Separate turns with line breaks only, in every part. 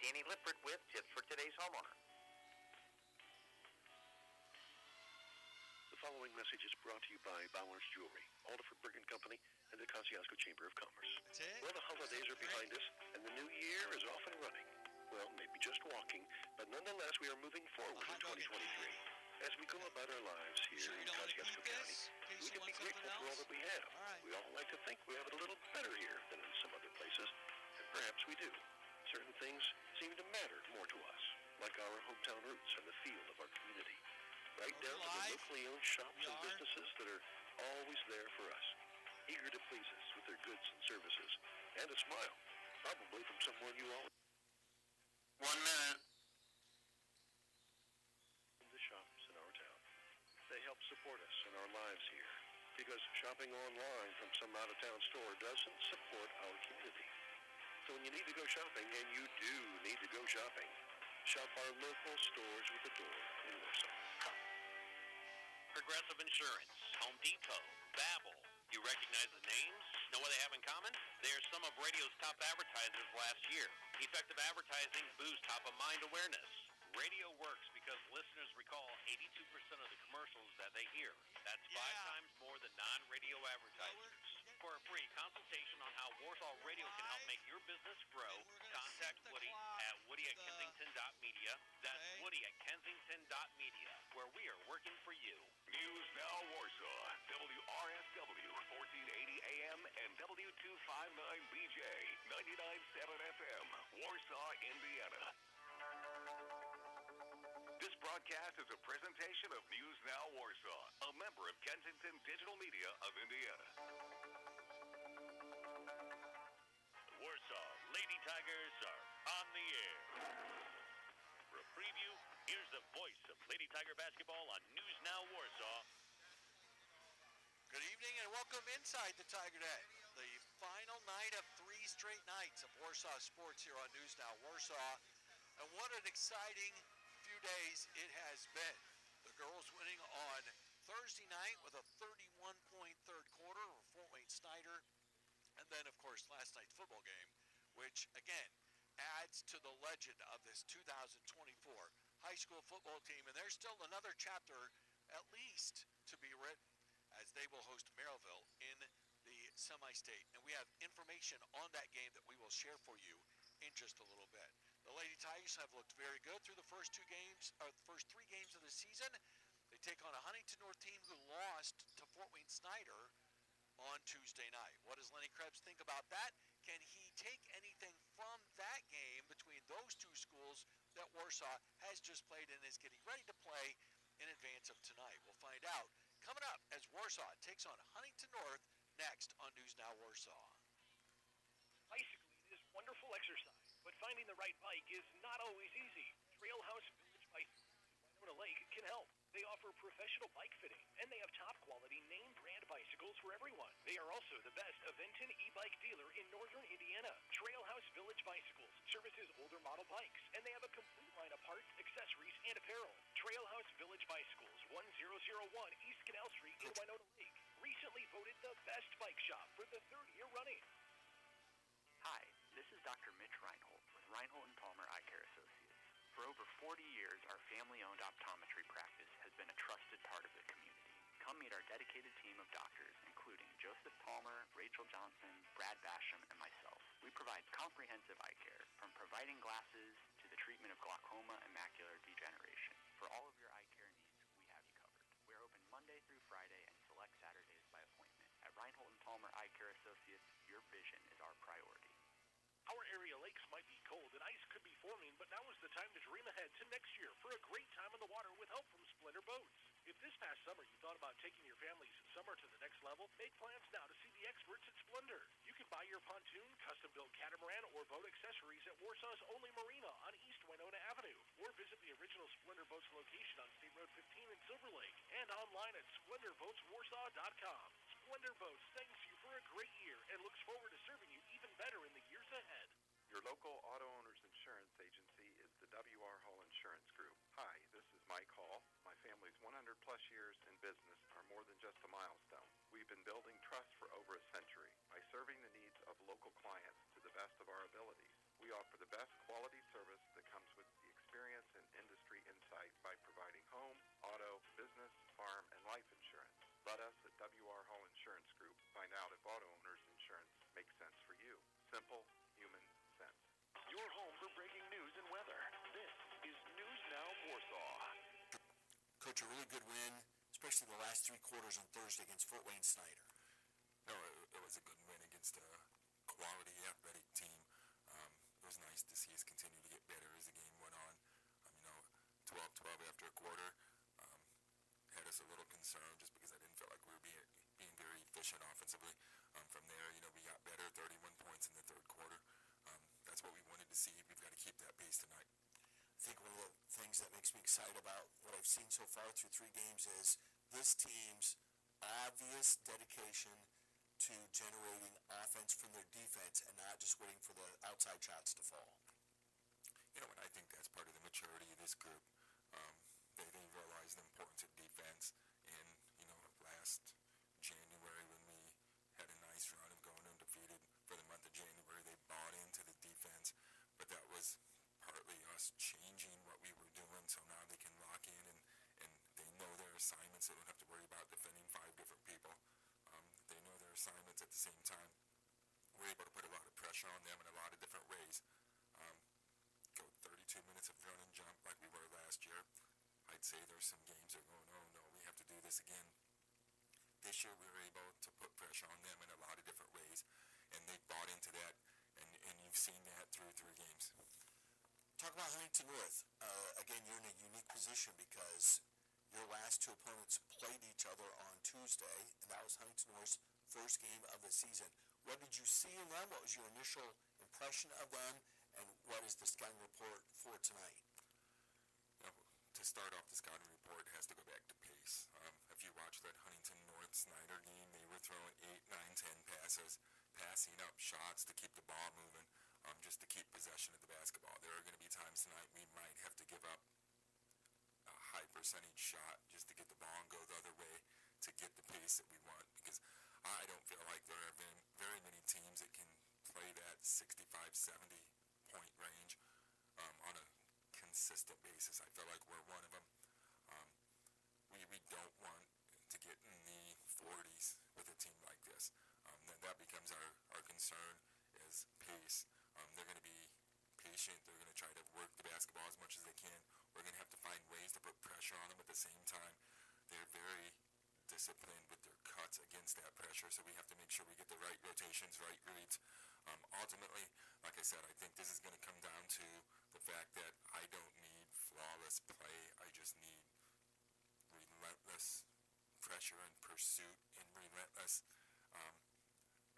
Danny Lippert with tips for today's homeowner.
The following message is brought to you by Bowers Jewelry, Alderford Brigham Company, and the Kosciuszko Chamber of Commerce. Well, the holidays are behind us, and the new year is off and running. Well, maybe just walking, but nonetheless, we are moving forward in 2023. As we go about our lives here in Kosciuszko County, we can be grateful for all that we have. We all like to think we have it a little better here than in some other places, and perhaps we do. Certain things seem to matter more to us, like our hometown roots and the feel of our community. Right down to the locally owned shops and businesses that are always there for us, eager to please us with their goods and services, and a smile, probably from someone you all...
1 minute.
The shops in our town. They help support us in our lives here, because shopping online from some out-of-town store doesn't support our community. So when you need to go shopping, and you do need to go shopping, shop our local stores with the door in Warsaw.
Progressive Insurance, Home Depot, Babel. You recognize the names? Know what they have in common? They're some of radio's top advertisers last year. Effective advertising boosts top-of-mind awareness. Radio works because listeners recall 82% of the commercials that they hear. That's 5 times more than non-radio advertisers. For a free consultation on how Warsaw Radio can help make your business grow, contact Woody at woody@kensington.media. That's woody@kensington.media, where we are working for you.
News Now Warsaw, WRSW, 1480 AM and W259BJ, 99.7 FM, Warsaw, Indiana. This broadcast is a presentation of News Now Warsaw, a member of Kensington Digital Media of Indiana.
Warsaw Lady Tigers are on the air. For a preview, here's the voice of Lady Tiger basketball on News Now Warsaw.
Good evening and welcome inside the Tiger Net, the final night of 3 straight nights of Warsaw sports here on News Now Warsaw. And what an exciting few days it has been. The girls winning on Thursday night with a 31-point third quarter over Fort Wayne Snyder. And then, of course, last night's football game, which, again, adds to the legend of this 2024 high school football team. And there's still another chapter, at least, to be written, as they will host Merrillville in the semi-state. And we have information on that game that we will share for you in just a little bit. The Lady Tigers have looked very good through the first 3 games of the season. They take on a Huntington North team who lost to Fort Wayne Snyder on Tuesday night. What does Lenny Krebs think about that? Can he take anything from that game between those 2 schools that Warsaw has just played and is getting ready to play in advance of tonight? We'll find out coming up as Warsaw takes on Huntington North next on News Now Warsaw.
Bicycling is wonderful exercise, but finding the right bike is not always easy. Trailhouse Village Bicycles in Winona Lake can help. They offer professional bike fitting, and they have top-quality name-brand bicycles for everyone. They are also the best Aventon e-bike dealer in northern Indiana. Trailhouse Village Bicycles services older model bikes, and they have a complete line of parts, accessories, and apparel. Trailhouse Village Bicycles, 1001 East Canal Street in Winona Lake. Recently voted the best bike shop for the 3rd year running.
Hi, this is Dr. Mitch Reinhold with Reinhold & Palmer Eye Care Associates. For over 40 years, our family-owned optometry practice has been a trusted part of the community. Come meet our dedicated team of doctors, including Joseph Palmer, Rachel Johnson, Brad Basham, and myself. We provide comprehensive eye care, from providing glasses to the treatment of glaucoma and macular degeneration. For all of your eye care needs, we have you covered. We're open Monday through Friday and select Saturdays by appointment. At Reinhold & Palmer Eye Care Associates, your vision is our priority.
Our area lakes might be cold and ice could be forming, but now is the time to dream ahead to next year for a great time in the water with help from Splendor Boats. If this past summer you thought about taking your family's summer to the next level, make plans now to see the experts at Splendor. You can buy your pontoon, custom-built catamaran, or boat accessories at Warsaw's only marina on East Winona Avenue, or visit the original Splendor Boats location on State Road 15 in Silver Lake, and online at SplendorBoatsWarsaw.com. Splendor Boats thanks you for a great year and looks forward to serving you even better in the years ahead.
Your local auto owner's insurance agency is the W.R. Hall Insurance Group. Hi, this is Mike Hall. My family's 100-plus years in business are more than just a milestone. We've been building trust for over a century by serving the needs of local clients to the best of our abilities. We offer the best quality service
Coach, a really good win, especially the last 3 quarters on Thursday against Fort Wayne Snyder.
No, it was a good win against a quality athletic team. It was nice to see us continue to get better as the game went on. 12-12 after a quarter had us a little concerned just because I didn't feel like we were being very efficient offensively. From there, we got better, 31 points in the third quarter. That's what we wanted to see. We've got to keep that pace tonight.
I think one of the things that makes me excited about what I've seen so far through 3 games is this team's obvious dedication to generating offense from their defense and not just waiting for the outside shots to fall.
And I think that's part of the maturity of this group. They realize the importance of defense. And, last January when we had a nice run of going undefeated for the month of January, they bought into the defense. But that was partly us changing what we were doing, so now they can lock in and they know their assignments. They don't have to worry about defending 5 different people. They know their assignments at the same time. We're able to put a lot of pressure on them in a lot of different ways. Go 32 minutes of run and jump like we were last year. I'd say there's some games that are going, oh no, we have to do this again. This year we were able to put pressure on them in a lot of different ways, and they bought into that, and you've seen that through 3 games.
Talk about Huntington North. Again, you're in a unique position because your last 2 opponents played each other on Tuesday, and that was Huntington North's first game of the season. What did you see in them? What was your initial impression of them? And what is the scouting report for tonight?
To start off, the scouting report has to go back to pace. If you watch that Huntington North Snyder game, they were throwing 8, 9, 10 passes, passing up shots to keep the ball moving, just to keep possession of the basketball. There are going to be times tonight we might have to give up a high percentage shot just to get the ball and go the other way to get the pace that we want, because I don't feel like there have been very many teams that can play that 65, 70 point range on a consistent basis. I feel like we're one of them. We don't want to get in the 40s with a team like this. That becomes our concern is pace. They're going to be patient. They're going to try to work the basketball as much as they can. We're going to have to find ways to put pressure on them at the same time. They're very disciplined with their cuts against that pressure, so we have to make sure we get the right rotations, right reads. Ultimately, like I said, I think this is going to come down to the fact that I don't need flawless play. I just need relentless pressure and pursuit and relentless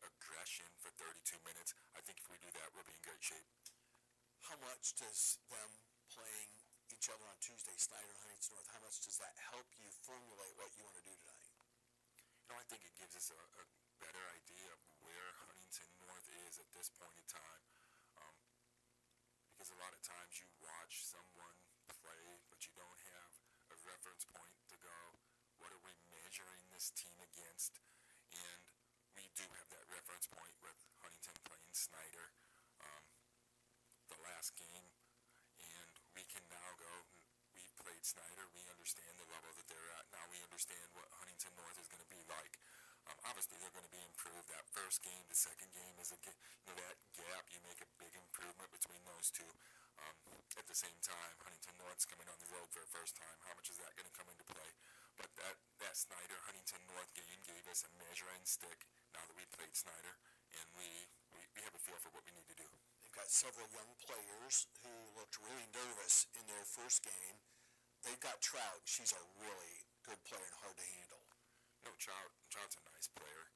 aggression for 32 minutes. I think if we do that, we'll be in great shape.
How much does them playing each other on Tuesday, Snyder and Huntington North, how much does that help you formulate what you want to do tonight?
I think it gives us a better idea of where Huntington North is at this point in time. Because a lot of times you watch someone play, but you don't have a reference point to go, what are we measuring this team against? And we do have that reference point with Huntington playing Snyder the last game, and we can now go, we played Snyder, we understand the level that they're at, now we understand what Huntington North is going to be like. Obviously they're going to be improved. That first game, the second game is that gap, you make a big improvement between those two. At the same time, Huntington North's coming on the road for the first time. How much is that going to come into play? But that Snyder Huntington North game gave us a measuring stick now that we played Snyder, and we have a feel for what we need to do.
They've got several young players who looked really nervous in their first game. They've got Trout. She's a really good player and hard to handle.
No, Trout's a nice player.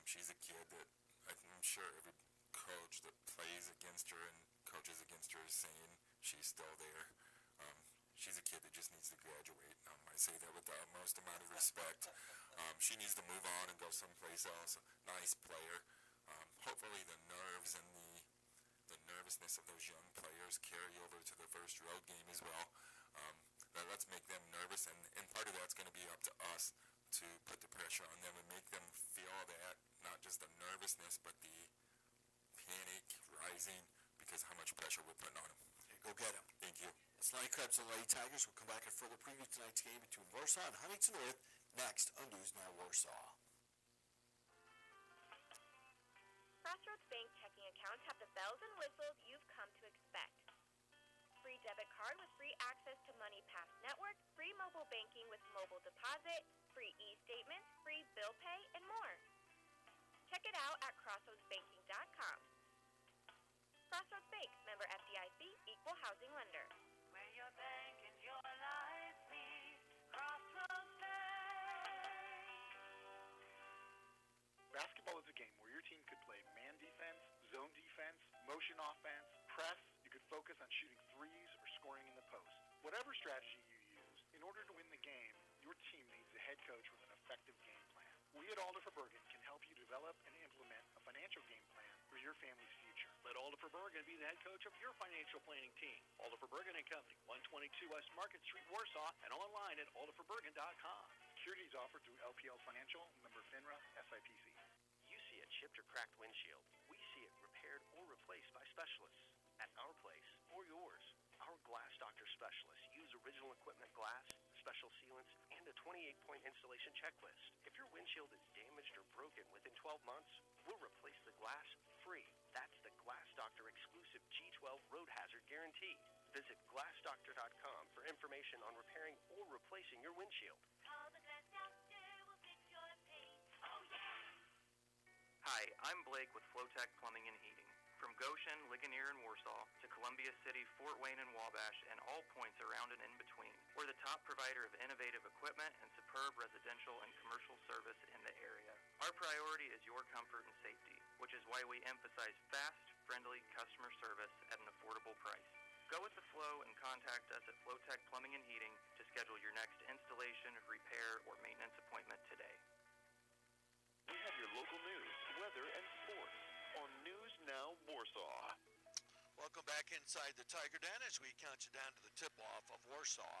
She's a kid that I'm sure every coach that plays against her and coaches against her is saying she's still there. She's a kid that just needs to graduate. I say that with the utmost amount of respect. She needs to move on and go someplace else. Nice player. Hopefully the nerves and the nervousness of those young players carry over to the first road game as well. Let's make them nervous, and part of that's going to be up to us to put the pressure on them and make them feel that, not just the nervousness, but the panic rising because how much pressure we're putting on them.
Okay, go get them.
Thank you.
It's Lady Krebs and Lady Tigers. We'll come back and further preview tonight's game between Warsaw and Huntington North next on News Now Warsaw.
Crossroads Bank checking accounts have the bells and whistles you've come to expect. Free debit card with free access to MoneyPass Network, free free mobile banking with mobile deposit, free e-statements, free bill pay, and more. Check it out at crossroadsbanking.com. Crossroads Bank, member FDIC, equal housing lender.
Where your bank and your life meet, Crossroads Bank.
Basketball is a game where your team could play man defense, zone defense, motion offense, press. You could focus on shooting threes or scoring in the post. Whatever strategy you use, in order to win the game, your team needs a head coach with an effective game plan. We at Alder for Bergen can help you develop and implement a financial game plan for your family's future.
Let Alder for Bergen be the head coach of your financial planning team. Alder for Bergen and Company, 122 West Market Street, Warsaw, and online at alderforbergen.com.
Securities offered through LPL Financial, member FINRA, SIPC.
You see a chipped or cracked windshield. We see it repaired or replaced by specialists at our place or yours. Our Glass Doctor specialists use original equipment glass, special sealants, and a 28-point installation checklist. If your windshield is damaged or broken within 12 months, we'll replace the glass free. That's the Glass Doctor exclusive G12 Road Hazard Guarantee. Visit glassdoctor.com for information on repairing or replacing your windshield.
Call the Glass Doctor, we'll fix your paint. Oh, yeah!
Hi, I'm Blake with Flowtech Plumbing and Heating. From Goshen, Ligonier, and Warsaw to Columbia City, Fort Wayne, and Wabash, and all points around and in between, we're the top provider of innovative equipment and superb residential and commercial service in the area. Our priority is your comfort and safety, which is why we emphasize fast, friendly customer service at an affordable price. Go with the flow and contact us at Flowtech Plumbing and Heating to schedule your next installation, repair, or maintenance appointment today.
We have your local news, weather, and sports on News Now Warsaw.
Welcome back inside the Tiger Den as we count you down to the tip-off of Warsaw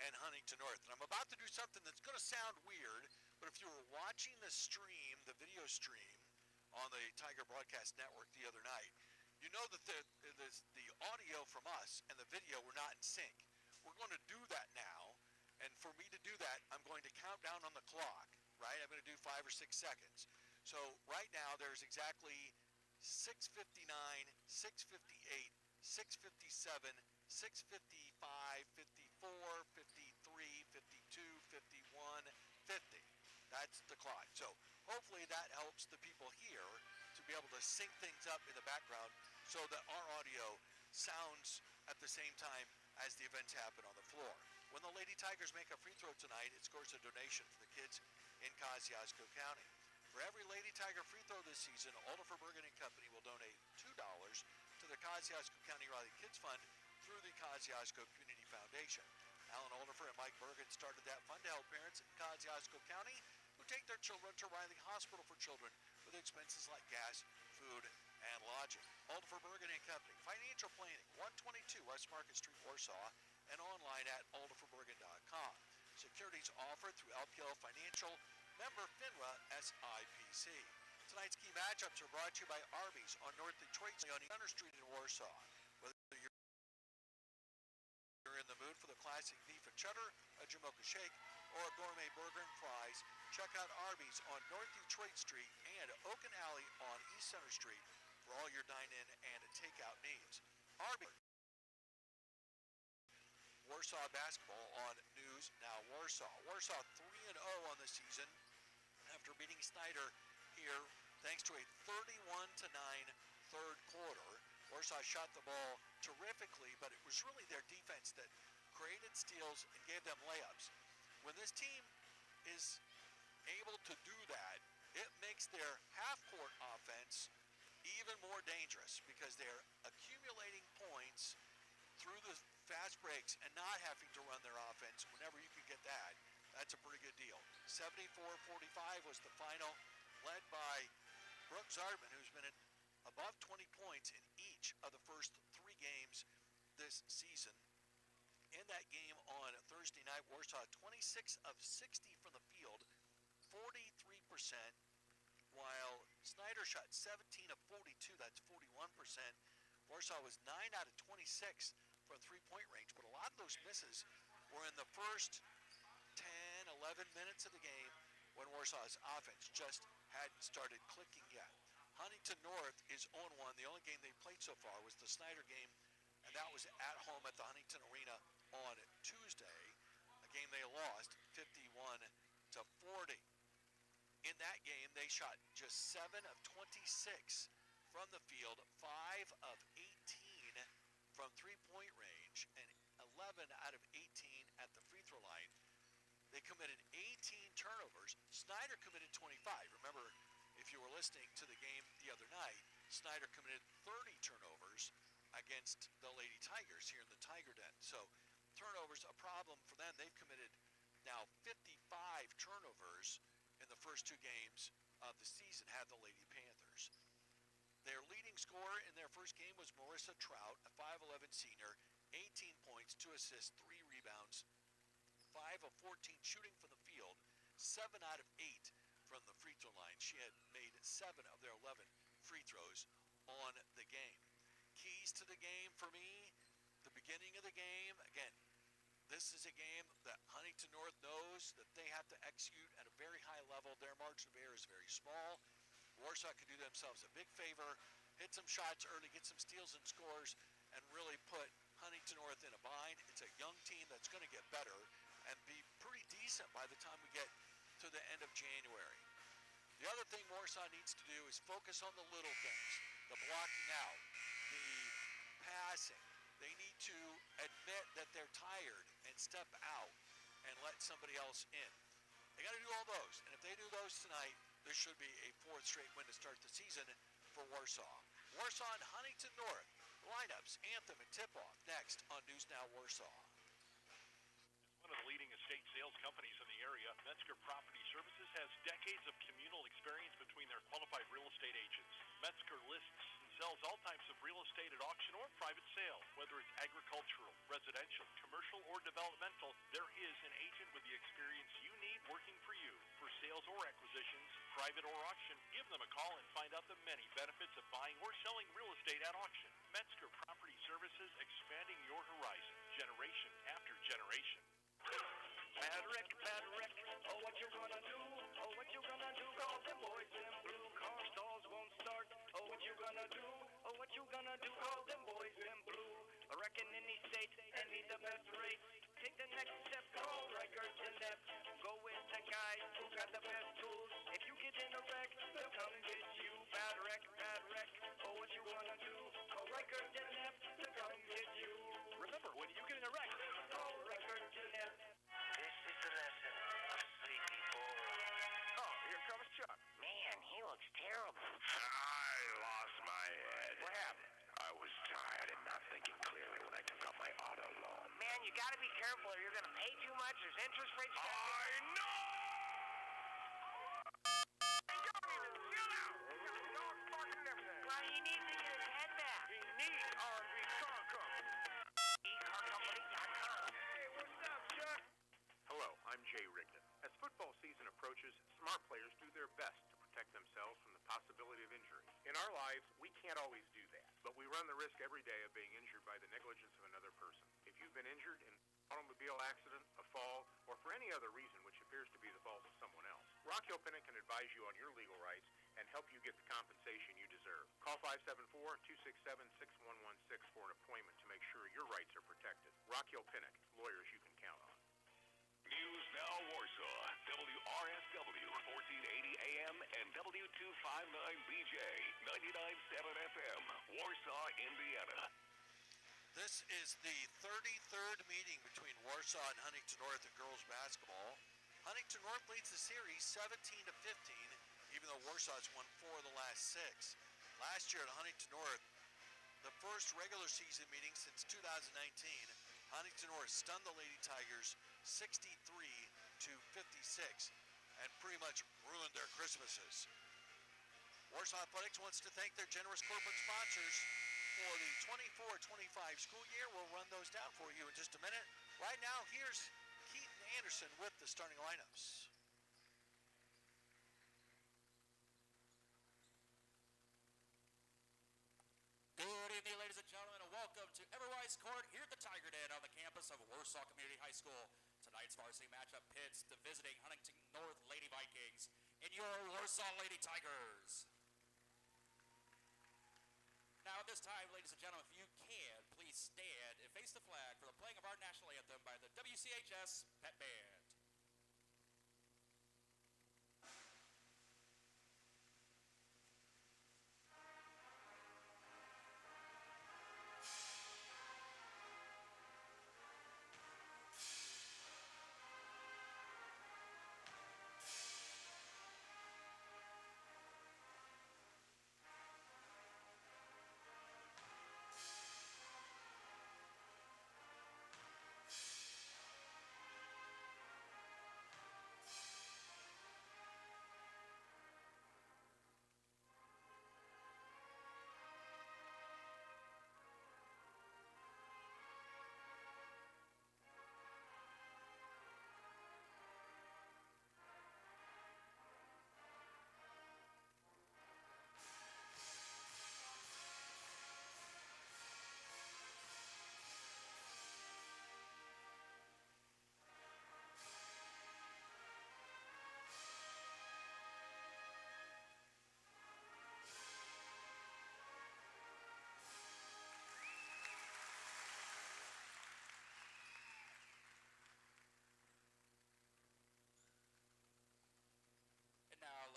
and Huntington North. And I'm about to do something that's going to sound weird, but if you were watching the stream, the video stream on the Tiger Broadcast Network the other night, you know that the audio from us and the video were not in sync. We're going to do that now, and for me to do that, I'm going to count down on the clock, right? I'm going to do 5 or 6 seconds. So right now there's exactly 6:59, 6:58, 6:57, 6:55, 54, 53, 52, 51, 50. That's the clock. So hopefully that helps the people here to be able to sync things up in the background so that our audio sounds at the same time as the events happen on the floor. When the Lady Tigers make a free throw tonight, it scores a donation for the kids in Kosciuszko County. For every Lady Tiger free throw this season, Alder for Bergen and Company will donate $2 to the Kosciuszko County Riley Kids Fund through the Kosciuszko Community Foundation. Alan Alderfer and Mike Bergen started that fund to help parents in Kosciuszko County who take their children to Riley Hospital for Children with expenses like gas, food, and lodging. Alderfer Bergen and Company, financial planning, 122 West Market Street, Warsaw, and online at alderforbergen.com. Securities offered through LPL Financial, member FINRA, SIPC. Tonight's key matchups are brought to you by Arby's on North Detroit on Center Street in Warsaw. Whether you're in the mood for the classic beef and cheddar, a Jamocha shake, or a gourmet burger and fries, check out Arby's on North Detroit Street and Oaken Alley on East Center Street for all your dine-in and takeout needs. Arby's. Warsaw basketball on News Now Warsaw. Warsaw 3-0 on the season after beating Snyder here thanks to a 31-9 third quarter. Warsaw shot the ball terrifically, but it was really their defense that created steals and gave them layups. When this team is able to do that, it makes their half-court offense even more dangerous because they're accumulating points through the fast breaks and not having to run their offense whenever you can get that. That's a pretty good deal. 74-45 was the final, led by Brooke Zardman, who's been above 20 points in each of the first 3 games this season. In that game on Thursday night, Warsaw 26 of 60 from the field, 43%, while Snyder shot 17 of 42, that's 41%. Warsaw was 9 out of 26 from three-point range, but a lot of those misses were in the first 10, 11 minutes of the game when Warsaw's offense just hadn't started clicking yet. Huntington North is 0-1. The only game they played so far was the Snyder game, and that was at home at the Huntington Arena on Tuesday. A game they lost 51 to 40. In that game, they shot just 7 of 26 from the field, 5 of 18 from three-point range, and 11 out of 18 at the free throw line. They committed 18 turnovers. Snyder committed 25. Remember, if you were listening to the game the other night, Snyder committed 30 turnovers against the Lady Tigers here in the Tiger Den. So turnovers a problem for them. They've committed now 55 turnovers in the first two games of the season, have the Lady Panthers. Their leading scorer in their first game was Marissa Trout, a 5'11 senior, 18 points, 2 assists, 3 rebounds, 5 of 14 shooting from the field, 7 out of 8 from the free throw line. She had made 7 of their 11 free throws on the game. Keys to the game for me, the beginning of the game, again, this is a game that Huntington North knows that they have to execute at a very high level. Their margin of error is very small. Warsaw could do themselves a big favor, hit some shots early, get some steals and scores, and really put Huntington North in a bind. It's a young team that's going to get better and be pretty decent by the time we get to the end of January. The other thing Warsaw needs to do is focus on the little things, the blocking out, the passing. They need to admit that they're tired and step out and let somebody else in. They got to do all those, and if they do those tonight, there should be a fourth straight win to start the season for Warsaw. Warsaw and Huntington North. Lineups, anthem, and tip-off next on News Now Warsaw.
One of the leading estate sales companies in the area, Metzger Property Services has decades of communal experience between their qualified real estate agents. Metzger lists and sells all types of real estate at auction or private sale. Whether it's agricultural, residential, commercial, or developmental, there is an agent with the experience you need working for you. For sales or acquisitions, private or auction, give them a call and find out the many benefits of buying or selling real estate at auction. Metzger Property Services, expanding your horizon, generation after generation.
Patrick, oh what you gonna do? Oh what you gonna do? Call them boys in blue. Car stalls won't start. Oh what you gonna do? Oh what you gonna do? Call them boys in blue. I reckon any state, any the best rate. Take the next step, call records in depth. Go with the guys who got the best tools. If you get in a wreck, they'll come and get you. Bad wreck. Oh what you gonna do? Call records in depth to come and get you.
Remember, when you get in a wreck,
call records in depth.
This is the lesson of Sleepy Boy.
Oh, here comes Chuck.
Man, he looks terrible.
I lost my head.
What happened?
I was tired and not thinking clearly when I took out my auto loan.
Man, you gotta be careful or you're gonna pay too much. There's interest rates.
I know!
Well, he needs to get his head back.
He needs R&B Car Company.
eCarCompany.com.
Hey, what's up, Chuck? Hello, I'm Jay Rigdon. As football season approaches, smart players do their best to protect themselves from the possibility of injury. In our lives, we can't always do that, but we run the risk every day of being injured by the negligence of another person. If you've been injured in an automobile accident, a fall, or for any other reason which appears to be the fault of someone else, Rock Hill Pinnock can advise you on your legal rights and help you get the compensation you deserve. Call 574-267-6116 for an appointment to make sure your rights are protected. Rock Hill Pinnock, lawyers you can count on.
News Now Warsaw, WRSW, 1480 AM and W259BJ, 99.7 FM, Warsaw, Indiana.
This is the 33rd meeting between Warsaw and Huntington North in girls basketball. Huntington North leads the series 17-15, even though Warsaw's won 4 of the last 6. Last year at Huntington North, the first regular season meeting since 2019, Huntington North stunned the Lady Tigers 63-56 and pretty much ruined their Christmases. Warsaw Athletics wants to thank their generous corporate sponsors for the 24-25 school year. We'll run those down for you in just a minute. Right now, here's Keaton Anderson with the starting lineups.
Good evening, ladies and gentlemen, and welcome to Everwise Court here at the Tiger Den on the campus of Warsaw Community High School. Tonight's varsity matchup pits the visiting Huntington North Lady Vikings and your Warsaw Lady Tigers. Now, at this time, ladies and gentlemen, if you can, please stand and face the flag for the playing of our national anthem by the WCHS Pet Band.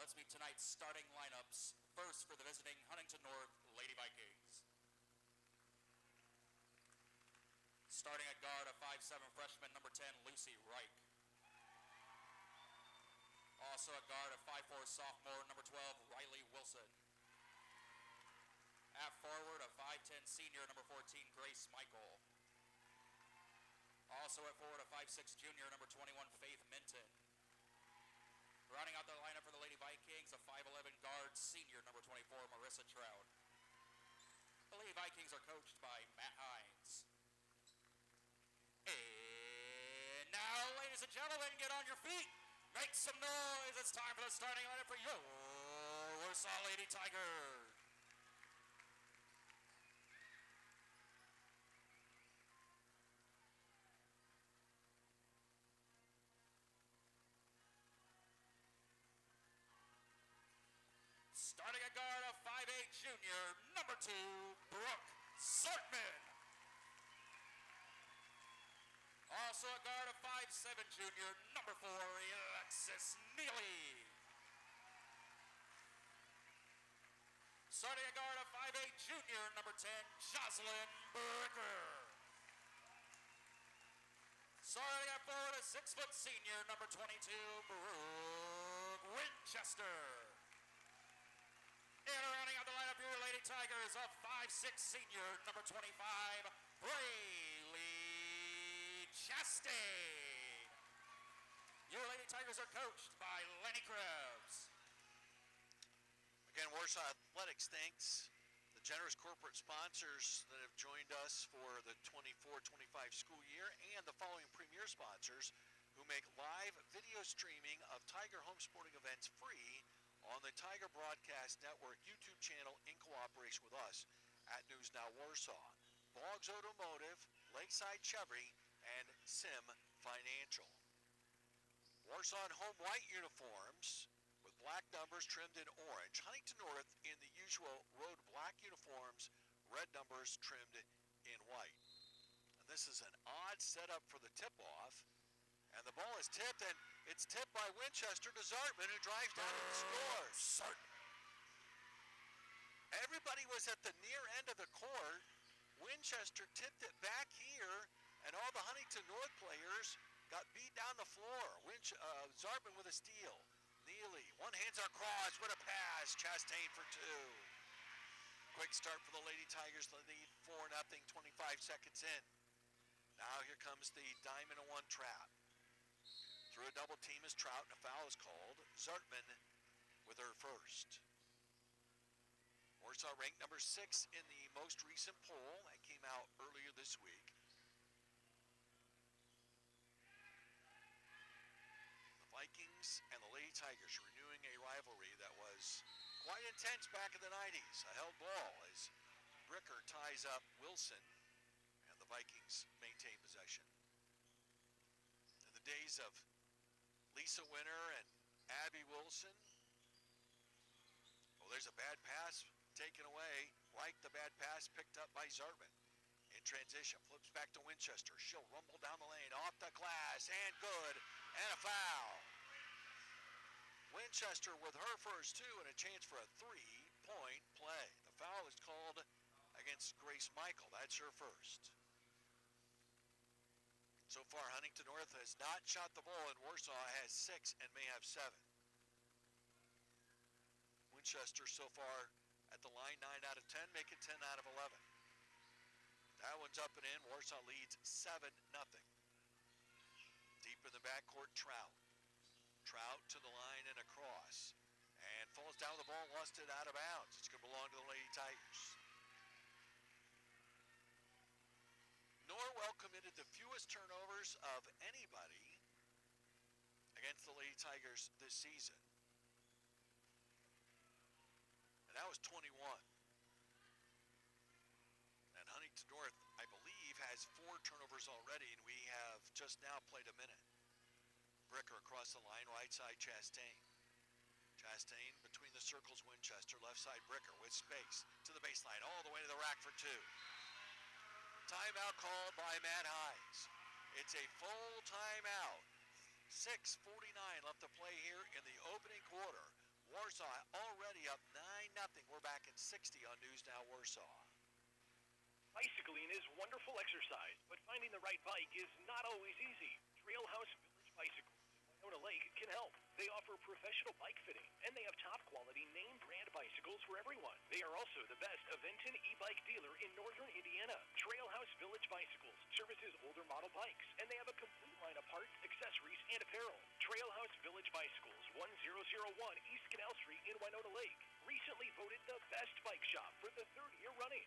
Let's meet tonight's starting lineups. First for the visiting Huntington North Lady Vikings. Starting at guard, a 5'7" freshman, number 10, Lucy Reich. Also at guard, a 5'4" sophomore, number 12, Riley Wilson. At forward, a 5'10" senior, number 14, Grace Michael. Also at forward, a 5'6" junior, number 21, Faith Minton. Rounding out the lineup for the Lady Vikings, a 5'11" guard, senior, number 24, Marissa Trout. The Lady Vikings are coached by Matt Hines. And now, ladies and gentlemen, get on your feet. Make some noise. It's time for the starting lineup for your Warsaw Lady Tigers. Starting at guard, a 5'8" junior, number 2, Brooke Sartman. Also at guard, a 5'7" junior, number 4, Alexis Neely. Starting at guard, a 5'8" junior, number 10, Jocelyn Bricker. Starting at forward, a 6' senior, number 22, Brooke Winchester. And rounding out the lineup here, Lady Tigers, a 5'6" senior, number 25, Braylee Chastain. Your Lady Tigers are coached by Lenny Krebs.
Again, Warsaw Athletics thanks the generous corporate sponsors that have joined us for the 24-25 school year and the following premier sponsors who make live video streaming of Tiger home sporting events free on the Tiger Broadcast Network YouTube channel in cooperation with us at News Now Warsaw, Boggs Automotive, Lakeside Chevy, and Sim Financial. Warsaw in home white uniforms with black numbers trimmed in orange. Huntington North in the usual road black uniforms, red numbers trimmed in white. And this is an odd setup for the tip-off. And the ball is tipped, and it's tipped by Winchester to Zartman, who drives down and scores. Everybody was at the near end of the court. Winchester tipped it back here, and all the Huntington North players got beat down the floor. Zartman with a steal. Neely, one hands are crossed. What a pass. Chastain for 2. Quick start for the Lady Tigers. The lead 4-0, 25 seconds in. Now here comes the diamond and 1 trap. Through a double team is Trout, and a foul is called. Zartman with her first. Warsaw ranked number 6 in the most recent poll that came out earlier this week. The Vikings and the Lady Tigers renewing a rivalry that was quite intense back in the 90s. A held ball as Bricker ties up Wilson, and the Vikings maintain possession. In the days of Lisa Winter and Abby Wilson. Oh, there's a bad pass taken away. Like the bad pass picked up by Zartman. In transition, flips back to Winchester. She'll rumble down the lane, off the glass, and good, and a foul. Winchester with her first two and a chance for a three-point play. The foul is called against Grace Michael. That's her first. So far, Huntington North has not shot the ball, and Warsaw has 6 and may have 7. Winchester so far at the line 9 out of 10, make it 10 out of 11. That one's up and in. Warsaw leads 7-0. Deep in the backcourt, Trout. Trout to the line and across. And falls down the ball, lost it out of bounds. It's going to belong to the Lady Tigers. Norwell committed the fewest turnovers of anybody against the Lady Tigers this season. And that was 21. And Huntington North, I believe, has 4 turnovers already, and we have just now played a minute. Bricker across the line, right side Chastain. Chastain between the circles, Winchester, left side Bricker with space to the baseline, all the way to the rack for 2. Timeout called by Matt Hines. It's a full timeout. 6:49 left to play here in the opening quarter. Warsaw already up 9-0. We're back at 60 on News Now Warsaw.
Bicycling is wonderful exercise, but finding the right bike is not always easy. Trailhouse Village Bicycles in Winona Lake can help. They offer professional bike fitting, and they have top-quality name-brand bicycles for everyone. They are also the best Aventon e-bike dealer in northern Indiana. Trailhouse Village Bicycles services older model bikes, and they have a complete line of parts, accessories, and apparel. Trailhouse Village Bicycles, 1001 East Canal Street in Winona Lake. Recently voted the best bike shop for the 3rd year running.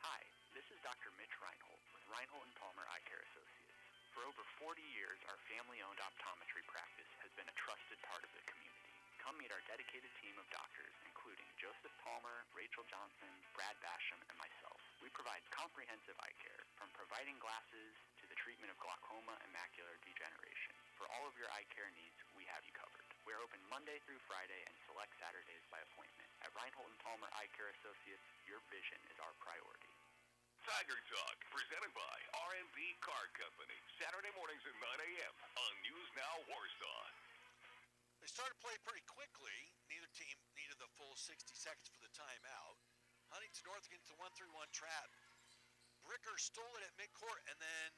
Hi, this is Dr. Mitch Reinhold with Reinhold & Palmer Eye Care Associates. For over 40 years, our family-owned optometry practice has been a trusted part of the community. Come meet our dedicated team of doctors, including Joseph Palmer, Rachel Johnson, Brad Basham, and myself. We provide comprehensive eye care, from providing glasses to the treatment of glaucoma and macular degeneration. For all of your eye care needs, we have you covered. We are open Monday through Friday and select Saturdays by appointment. At Reinhold & Palmer Eye Care Associates, your vision is our priority.
Tiger Talk, presented by R&B Car Company. Saturday mornings at 9 a.m. on News Now Warsaw.
They started play pretty quickly. Neither team needed the full 60 seconds for the timeout. Huntington North against the 1-3-1 trap. Bricker stole it at midcourt and then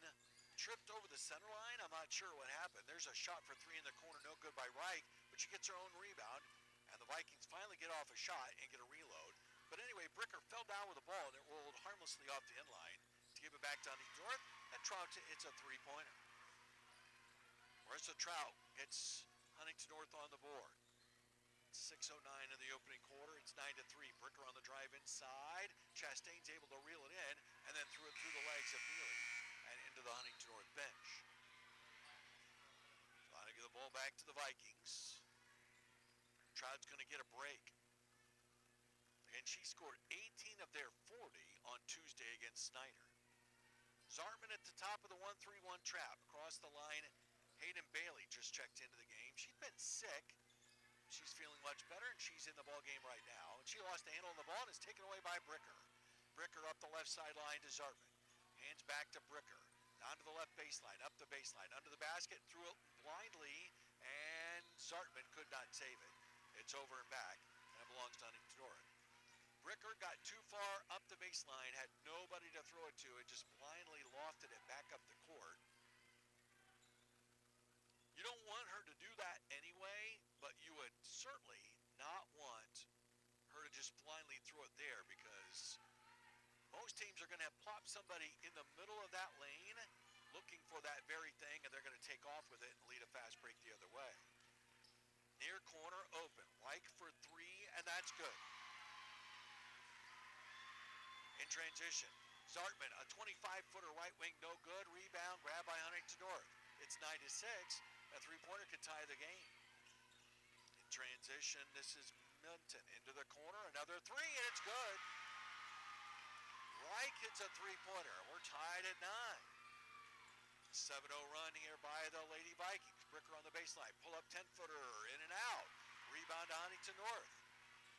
tripped over the center line. I'm not sure what happened. There's a shot for 3 in the corner, no good by Reich, but she gets her own rebound, and the Vikings finally get off a shot and get a reload. But anyway, Bricker fell down with the ball, and it rolled harmlessly off the end line to give it back to Huntington North, and Trout hits a 3-pointer. Marissa Trout gets Huntington North on the board. 6:09 in the opening quarter. It's 9-3. Bricker on the drive inside. Chastain's able to reel it in, and then threw it through the legs of Neely and into the Huntington North bench. Trying to get the ball back to the Vikings. Trout's going to get a break. And she scored 18 of their 40 on Tuesday against Snyder. Zartman at the top of the 1-3-1 trap. Across the line, Hayden Bailey just checked into the game. She'd been sick. She's feeling much better, and she's in the ball game right now. And she lost the handle on the ball and is taken away by Bricker. Bricker up the left sideline to Zartman. Hands back to Bricker. Down to the left baseline, up the baseline, under the basket, threw it blindly, and Zartman could not save it. It's over and back, and it belongs to Huntington North. Bricker got too far up the baseline, had nobody to throw it to, and just blindly lofted it back up the court. You don't want her to do that anyway, but you would certainly not want her to just blindly throw it there, because most teams are going to have plopped somebody in the middle of that lane looking for that very thing, and they're going to take off with it and lead a fast break the other way. Near corner open. Reich for 3, and that's good. In transition, Zartman, a 25-footer right wing, no good. Rebound, grab by Huntington North. It's 9-6. A 3-pointer could tie the game. In transition, this is Minton into the corner. Another 3, and it's good. Reich hits a 3-pointer. We're tied at 9. 7-0 run here by the Lady Vikings. Bricker on the baseline. Pull up 10-footer, in and out. Rebound to Huntington North.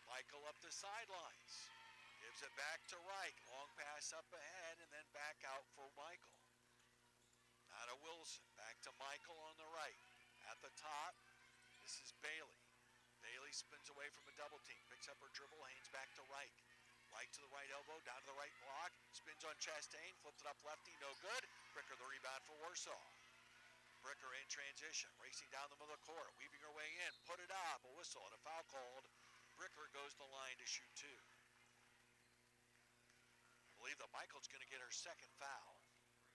Michael up the sidelines. Gives it back to Reich. Long pass up ahead and then back out for Michael. Out of Wilson. Back to Michael on the right. At the top, this is Bailey. Bailey spins away from a double team. Picks up her dribble. Haynes back to Reich. Reich to the right elbow. Down to the right block. Spins on Chastain. Flips it up lefty. No good. Bricker the rebound for Warsaw. Bricker in transition. Racing down the middle of the court. Weaving her way in. Put it up. A whistle and a foul called. Bricker goes to the line to shoot two. I believe that Michael's going to get her second foul.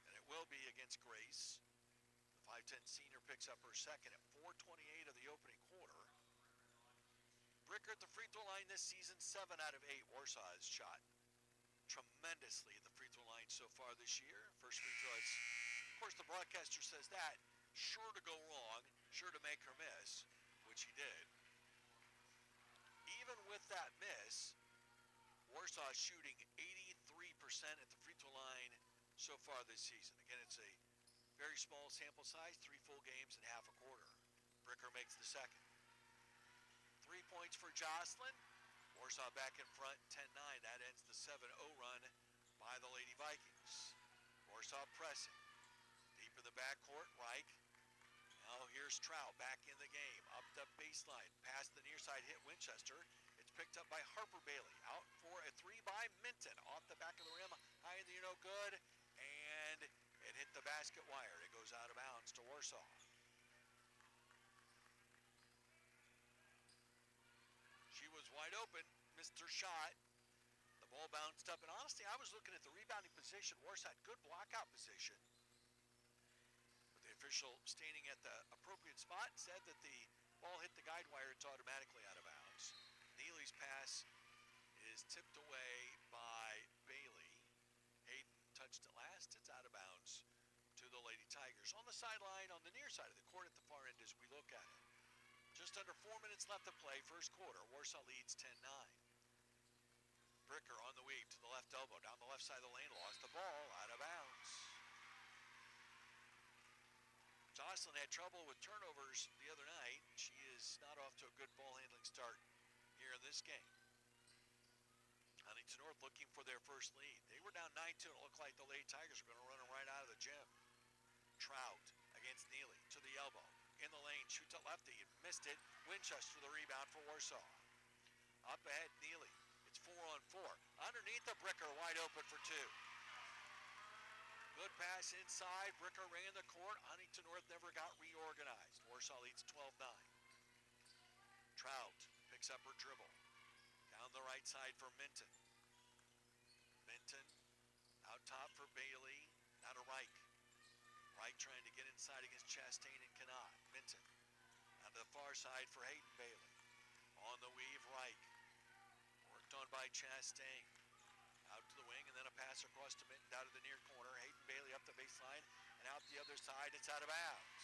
And it will be against Grace. The 5'10 senior picks up her second at 4:28 of the opening quarter. Bricker at the free throw line this season, 7 out of 8. Warsaw has shot tremendously at the free throw line so far this year. First free throw is, of course, the broadcaster says that, sure to go wrong, sure to make her miss, which he did. Even with that miss, Warsaw is shooting 83% at the free throw line so far this season. Again, it's a very small sample size, 3 full games and half a quarter. Bricker makes the second. 3 points for Jocelyn. Warsaw back in front, 10-9. That ends the 7-0 run by the Lady Vikings. Warsaw pressing. Deep in the backcourt, Reich. Now here's Trout back in the game. Up the baseline. Past the near side, hit Winchester. It's picked up by Harper Bailey. Out for a 3 by Minton. Off the back of the rim. High in the no good. And it hit the basket wire. It goes out of bounds to Warsaw. Wide open, missed her shot. The ball bounced up, and honestly, I was looking at the rebounding position. Warsaw had good blockout position. But the official standing at the appropriate spot said that the ball hit the guide wire. It's automatically out of bounds. Neely's pass is tipped away by Bailey. Hayden touched it last. It's out of bounds to the Lady Tigers. On the sideline, on the near side of the court at the far end as we look at it. Just under 4 minutes left to play, first quarter. Warsaw leads 10-9. Bricker on the weave to the left elbow, down the left side of the lane, lost the ball, out of bounds. Jocelyn had trouble with turnovers the other night. She is not off to a good ball handling start here in this game. Huntington North looking for their first lead. They were down 9-2, and it looked like the Lady Tigers were going to run them right out of the gym. Trout against Neely to the elbow. In the lane, shoots it lefty, missed it. Winchester the rebound for Warsaw. Up ahead, Neely. It's 4-on-4. Underneath the Bricker, wide open for 2. Good pass inside. Bricker ran the court. Huntington North never got reorganized. Warsaw leads 12-9. Trout picks up her dribble. Down the right side for Minton. Minton out top for Bailey. Now to Reich. Reich trying to get inside against Chastain and cannot. Minton. On the far side for Hayden Bailey. On the weave, Reich. Worked on by Chastain. Out to the wing, and then a pass across to Minton down to the near corner. Hayden Bailey up the baseline, and out the other side. It's out of bounds.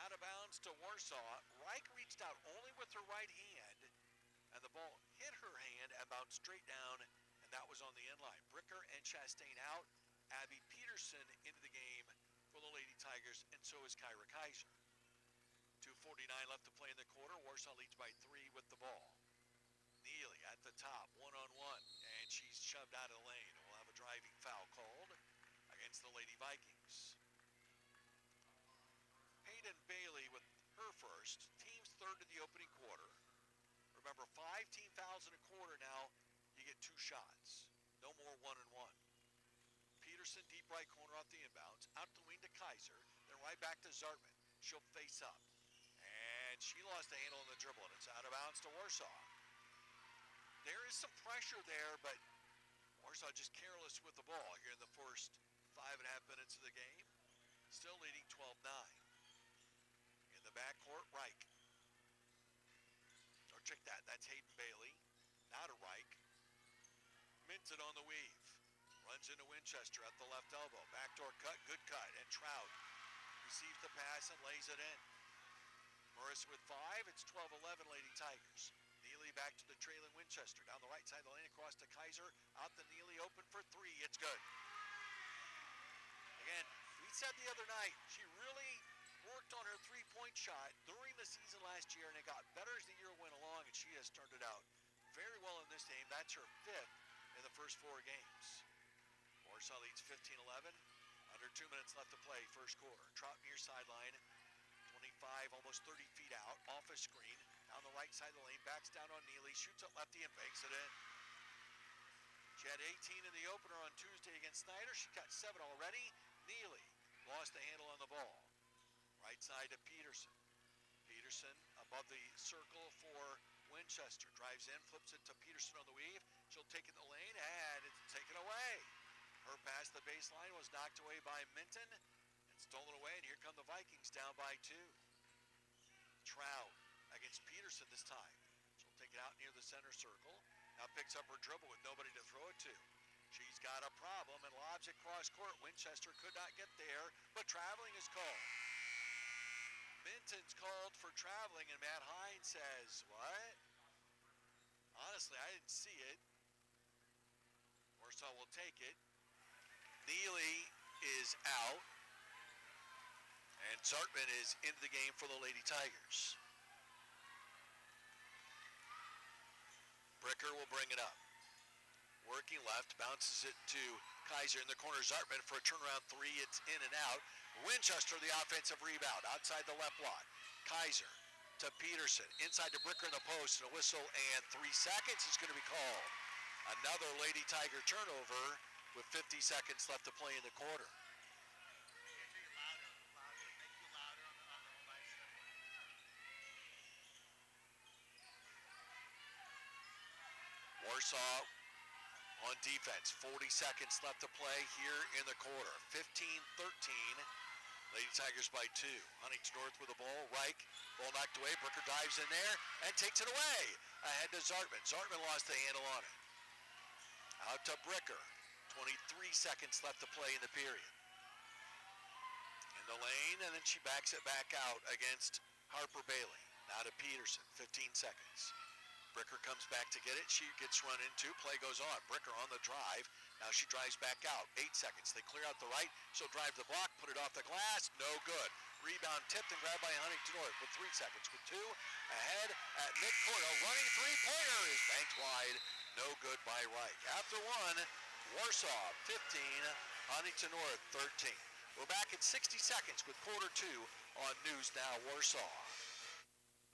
Out of bounds to Warsaw. Reich reached out only with her right hand, and the ball hit her hand and bounced straight down, and that was on the end line. Bricker and Chastain out. Abby Peterson into the game for the Lady Tigers, and so is Kyra Kaiser. 2:49 left to play in the quarter. Warsaw leads by 3 with the ball. Neely at the top, one-on-one, and she's shoved out of the lane. We'll have a driving foul called against the Lady Vikings. Hayden Bailey with her first. Team's third in the opening quarter. Remember, 5 team fouls in a quarter now. You get 2 shots. No more 1-and-1. Peterson, deep right corner off the inbounds. Out the wing to Kaiser. Then right back to Zartman. She'll face up. And she lost the handle on the dribble, and it's out of bounds to Warsaw. There is some pressure there, but Warsaw just careless with the ball here in the first 5.5 minutes of the game. Still leading 12-9. In the backcourt, Reich. Or check that. That's Hayden Bailey. Now to Reich. Minton on the weave. Runs into Winchester at the left elbow. Backdoor cut, good cut. And Trout receives the pass and lays it in. Morris with 5. It's 12-11 Lady Tigers. Neely back to the trailing Winchester. Down the right side of the lane across to Kaiser. Out to Neely, open for 3. It's good. Again, we said the other night, she really worked on her three-point shot during the season last year, and it got better as the year went along, and she has turned it out very well in this game. That's her 5th in the first 4 games. Warsaw leads 15-11. Under 2 minutes left to play, first quarter. Trout near sideline, 25, almost 30 feet out, off a screen, down the right side of the lane, backs down on Neely, shoots it lefty and banks it in. She had 18 in the opener on Tuesday against Snyder. She got 7 already. Neely lost the handle on the ball. Right side to Peterson. Peterson above the circle for Winchester. Drives in, flips it to Peterson on the weave. She'll take it in the lane, and it's taken away. Her pass to the baseline was knocked away by Minton and stolen away, and here come the Vikings down by 2. Trout against Peterson this time. She'll take it out near the center circle. Now picks up her dribble with nobody to throw it to. She's got a problem and lobs it cross court. Winchester could not get there, but traveling is called. Minton's called for traveling, and Matt Hines says, what? Honestly, I didn't see it. Warsaw will take it. Neely is out. And Zartman is into the game for the Lady Tigers. Bricker will bring it up. Working left, bounces it to Kaiser in the corner. Zartman for a turnaround 3. It's in and out. Winchester, the offensive rebound, outside the left block. Kaiser to Peterson, inside to Bricker in the post, and a whistle, and 3 seconds is going to be called. Another Lady Tiger turnover with 50 seconds left to play in the quarter. Warsaw on defense. 40 seconds left to play here in the quarter. 15-13. Lady Tigers by 2. Huntington North with the ball. Reich, ball knocked away. Brooker dives in there and takes it away. Ahead to Zartman. Zartman lost the handle on it. Out to Bricker. 23 seconds left to play in the period. In the lane, and then she backs it back out against Harper Bailey. Now to Peterson. 15 seconds. Bricker comes back to get it. She gets run into. Play goes on. Bricker on the drive. Now she drives back out. 8 seconds. They clear out the right. She'll drive the block. Put it off the glass. No good. Rebound tipped and grabbed by Huntington North with 3 seconds. With 2 ahead at midcourt. A running three-pointer is banked wide. No good by Reich. After 1, Warsaw 15, Huntington North 13. We're back in 60 seconds with quarter 2 on News Now Warsaw.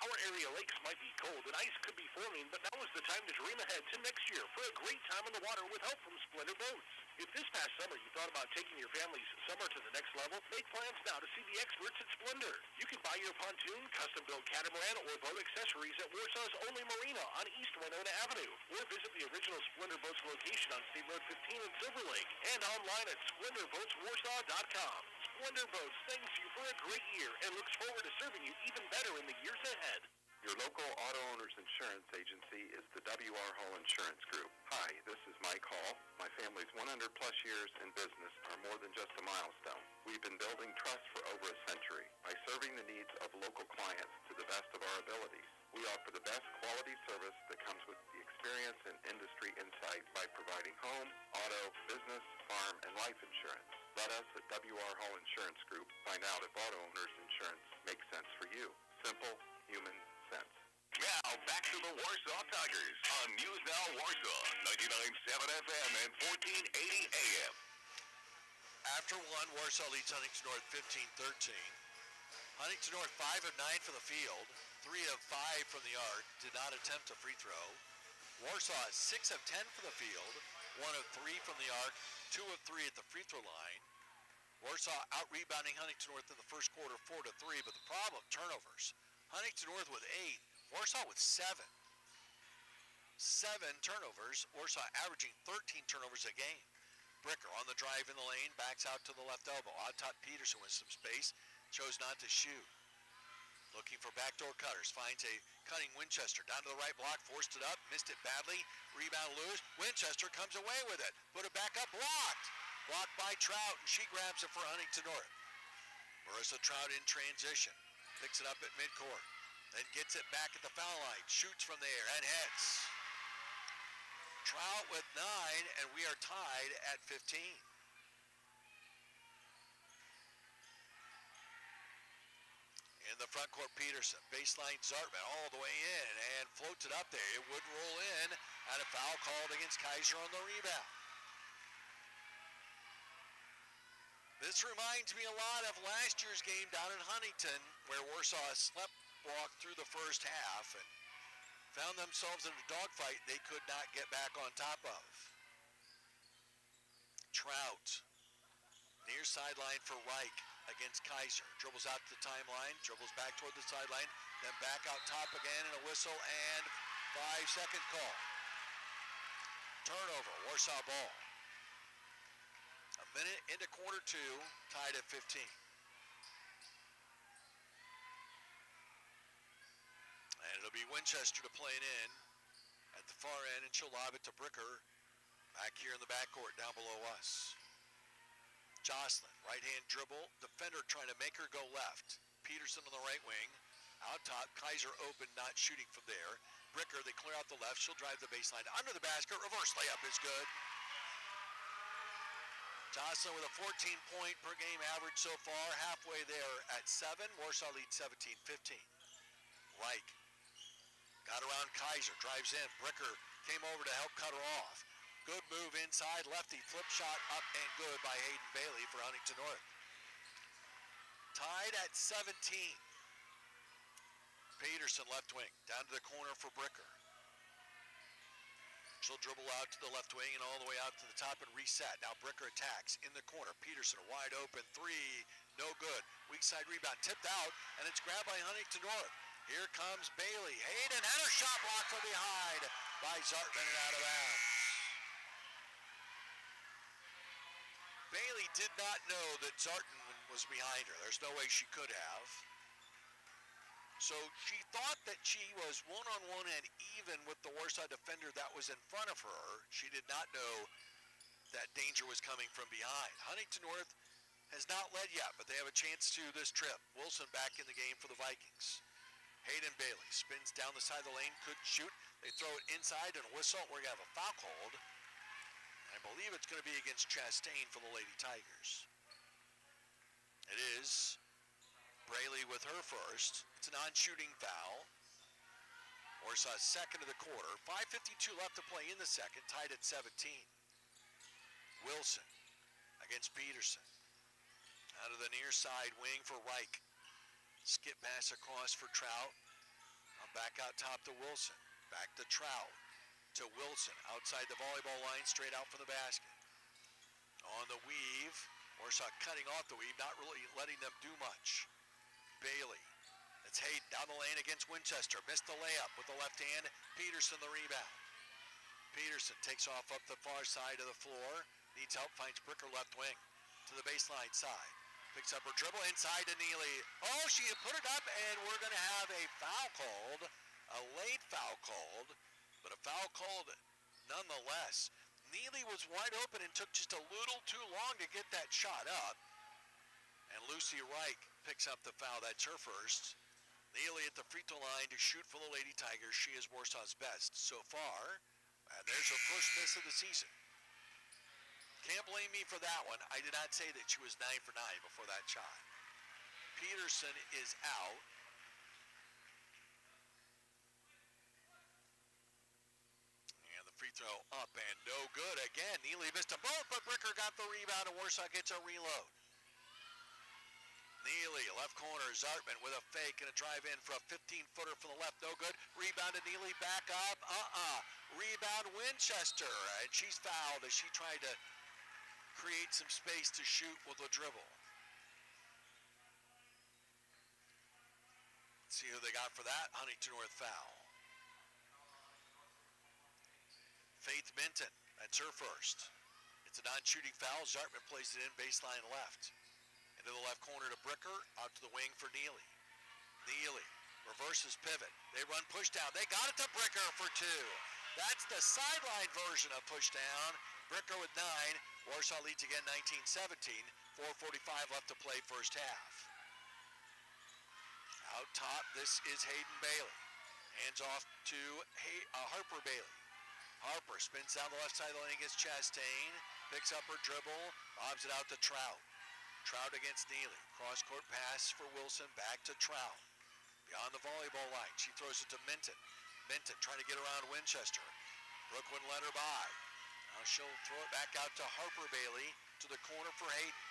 Our area lakes might be cold and ice could be forming, but now is the time to dream ahead to next year for a great time on the water with help from Splendor Boats. If this past summer you thought about taking your family's summer to the next level, make plans now to see the experts at Splendor. You can buy your pontoon, custom-built catamaran, or boat accessories at Warsaw's only marina on East Winona Avenue, or visit the original Splendor Boats location on State Road 15 in Silver Lake, and online at SplendorBoatsWarsaw.com. Splendor Boats thanks you for a great year and looks forward to serving you even better in the years ahead.
Your local auto owner's insurance agency is the W.R. Hall Insurance Group. Hi, this is Mike Hall. My family's 100-plus years in business are more than just a milestone. We've been building trust for over a century by serving the needs of local clients to the best of our abilities. We offer the best quality service that comes with the experience and industry insight by providing home, auto, business, farm, and life insurance. Let us at W.R. Hall Insurance Group find out if auto owner's insurance makes sense for you. Simple, human sense.
Now back to the Warsaw Tigers on News Now Warsaw, 99.7 FM and 1480 AM.
After 1, Warsaw leads Huntington North 15-13. Huntington North 5 of 9 from the field, 3 of 5 from the arc, did not attempt a free throw. Warsaw 6 of 10 from the field, 1 of 3 from the arc, 2 of 3 at the free throw line. Warsaw out-rebounding Huntington North in the first quarter 4-3, but the problem, turnovers. Huntington North with 8, Warsaw with 7. 7 turnovers, Warsaw averaging 13 turnovers a game. Bricker on the drive in the lane, backs out to the left elbow. On top, Peterson with some space, chose not to shoot. Looking for backdoor cutters, finds a cutting Winchester. Down to the right block, forced it up, missed it badly. Rebound loose, Winchester comes away with it. Put it back up, blocked. Blocked by Trout, and she grabs it for Huntington North. Marissa Trout in transition. Picks it up at midcourt, then gets it back at the foul line, shoots from there, and hits. Trout with 9, and we are tied at 15. the front court, Peterson. Baseline, Zartman all the way in and floats it up there. It would roll in, and a foul called against Kaiser on the rebound. This reminds me a lot of last year's game down in Huntington, where Warsaw sleptwalked through the first half and found themselves in a dogfight they could not get back on top of. Trout, near sideline for Reich against Kaiser. Dribbles out to the timeline, dribbles back toward the sideline, then back out top again, and a whistle and 5-second call. Turnover, Warsaw ball. A minute into quarter two, tied at 15. And it'll be Winchester to play it in at the far end, and she'll lob it to Bricker back here in the backcourt down below us. Jocelyn, right-hand dribble, defender trying to make her go left. Peterson on the right wing, out top, Kaiser open, not shooting from there. Bricker, they clear out the left, she'll drive the baseline under the basket, reverse layup is good. Jocelyn with a 14-point per game average so far, halfway there at 7. Warsaw leads 17-15. Reich got around Kaiser, drives in. Bricker came over to help cut her off. Good move inside, lefty flip shot up and good by Hayden Bailey for Huntington North. Tied at 17. Peterson left wing, down to the corner for Bricker. She'll dribble out to the left wing and all the way out to the top and reset. Now Bricker attacks in the corner. Peterson wide open, 3, no good. Weak side rebound, tipped out, and it's grabbed by Huntington North. Here comes Bailey. Hayden and her shot blocked from behind by Zartman and out of bounds. Bailey did not know that Zartman was behind her. There's no way she could have. So she thought that she was one-on-one and even with the Warsaw defender that was in front of her. She did not know that danger was coming from behind. Huntington North has not led yet, but they have a chance to this trip. Wilson back in the game for the Vikings. Hayden Bailey spins down the side of the lane, couldn't shoot. They throw it inside and a whistle. We're going to have a foul called. I believe it's going to be against Chastain for the Lady Tigers. It is Braley with her first. It's a non-shooting foul. Warsaw's second of the quarter. 5:52 left to play in the second, tied at 17. Wilson against Peterson. Out of the near side wing for Reich. Skip pass across for Trout. Back out top to Wilson. Back to Trout. To Wilson. Outside the volleyball line, straight out from the basket. On the weave. Warsaw cutting off the weave, not really letting them do much. Bailey. It's Hayden down the lane against Winchester. Missed the layup with the left hand. Peterson the rebound. Peterson takes off up the far side of the floor. Needs help, finds Bricker left wing. To the baseline side. Picks up her dribble inside to Neely. Oh, she had put it up, and we're going to have a foul called. A late foul called, but a foul called nonetheless. Neely was wide open and took just a little too long to get that shot up. And Lucy Reich picks up the foul. That's her first. Neely at the free throw line to shoot for the Lady Tigers. She is Warsaw's best so far. And there's her first miss of the season. Can't blame me for that one. I did not say that she was 9 for 9 before that shot. Peterson is out. And the free throw up and no good again. Neely missed them both, but Bricker got the rebound and Warsaw gets a reload. Neely, left corner, Zartman with a fake and a drive in for a 15-footer from the left, no good. Rebound to Neely, back up, Rebound Winchester, and she's fouled as she tried to create some space to shoot with a dribble. Let's see who they got for that. Huntington North foul. Faith Minton, that's her first. It's a non-shooting foul. Zartman plays it in baseline left. Into the left corner to Bricker, out to the wing for Neely. Neely reverses pivot. They run push down. They got it to Bricker for 2. That's the sideline version of push down. Bricker with 9. Warsaw leads again 19-17. 4:45 left to play first half. Out top, this is Hayden Bailey. Hands off to Harper Bailey. Harper spins down the left side of the lane against Chastain. Picks up her dribble. Lobs it out to Trout. Trout against Neely. Cross-court pass for Wilson. Back to Trout.
beyond the volleyball line. She throws it to Minton. Minton trying to get around Winchester. Brooke wouldn't let her by. Now she'll throw it back out to Harper Bailey to the corner for Hayden.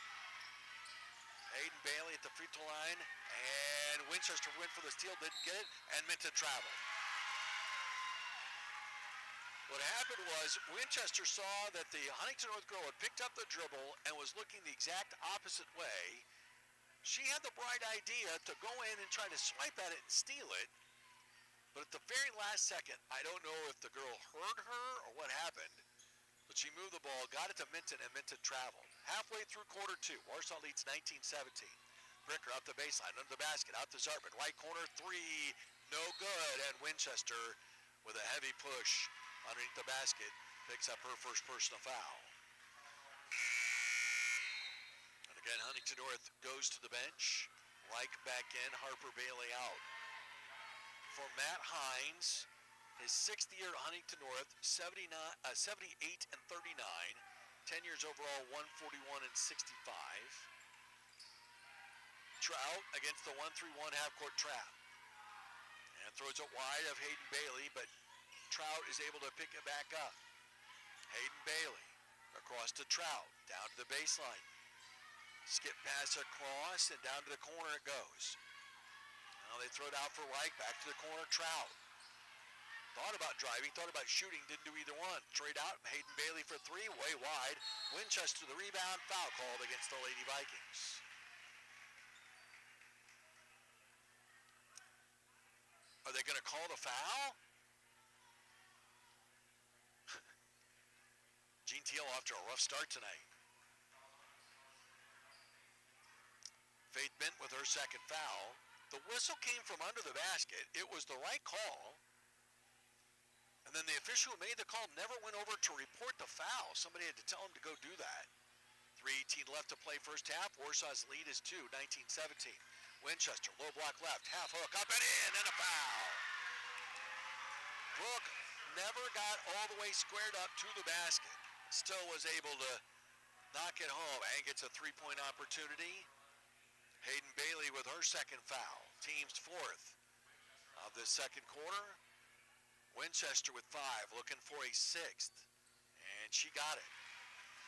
Hayden Bailey at the free throw line, and Winchester went for the steal, didn't get it, and Minton traveled. What happened was Winchester saw that the Huntington North girl had picked up the dribble and was looking the exact opposite way. She had the bright idea to go in and try to swipe at it and steal it. But at the very last second, I don't know if the girl heard her or what happened, but she moved the ball, got it to Minton, and Minton traveled. Halfway through quarter two, Warsaw leads 19-17. Bricker up the baseline, under the basket, out to Zartman. Right corner, three, no good. And Winchester, with a heavy push underneath the basket, picks up her first personal foul. And again, Huntington North goes to the bench. Reich back in, Harper Bailey out. For Matt Hines, his sixth year at Huntington North, 78 and 39, 10 years overall, 141 and 65. Trout against the 1-3-1 half-court trap. And throws it wide of Hayden Bailey, but Trout is able to pick it back up. Hayden Bailey across to Trout, down to the baseline. Skip pass across, and down to the corner it goes. Now they throw it out for Reich, back to the corner, Trout. Thought about driving, thought about shooting, didn't do either one. Trade out, Hayden Bailey for three, way wide. Winchester the rebound, foul called against the Lady Vikings. Are they going to call the foul? Gene Teal off to a rough start tonight. Faith Bent with her second foul. The whistle came from under the basket. It was the right call. And then the official who made the call never went over to report the foul. Somebody had to tell him to go do that. 3:18 left to play first half. Warsaw's lead is 2, 19-17. Winchester, low block left, half hook, up and in, and a foul. Brooke never got all the way squared up to the basket. Still was able to knock it home and gets a three-point opportunity. Hayden Bailey with her second foul, team's fourth of the second quarter. Winchester with 5, looking for a sixth, and she got it.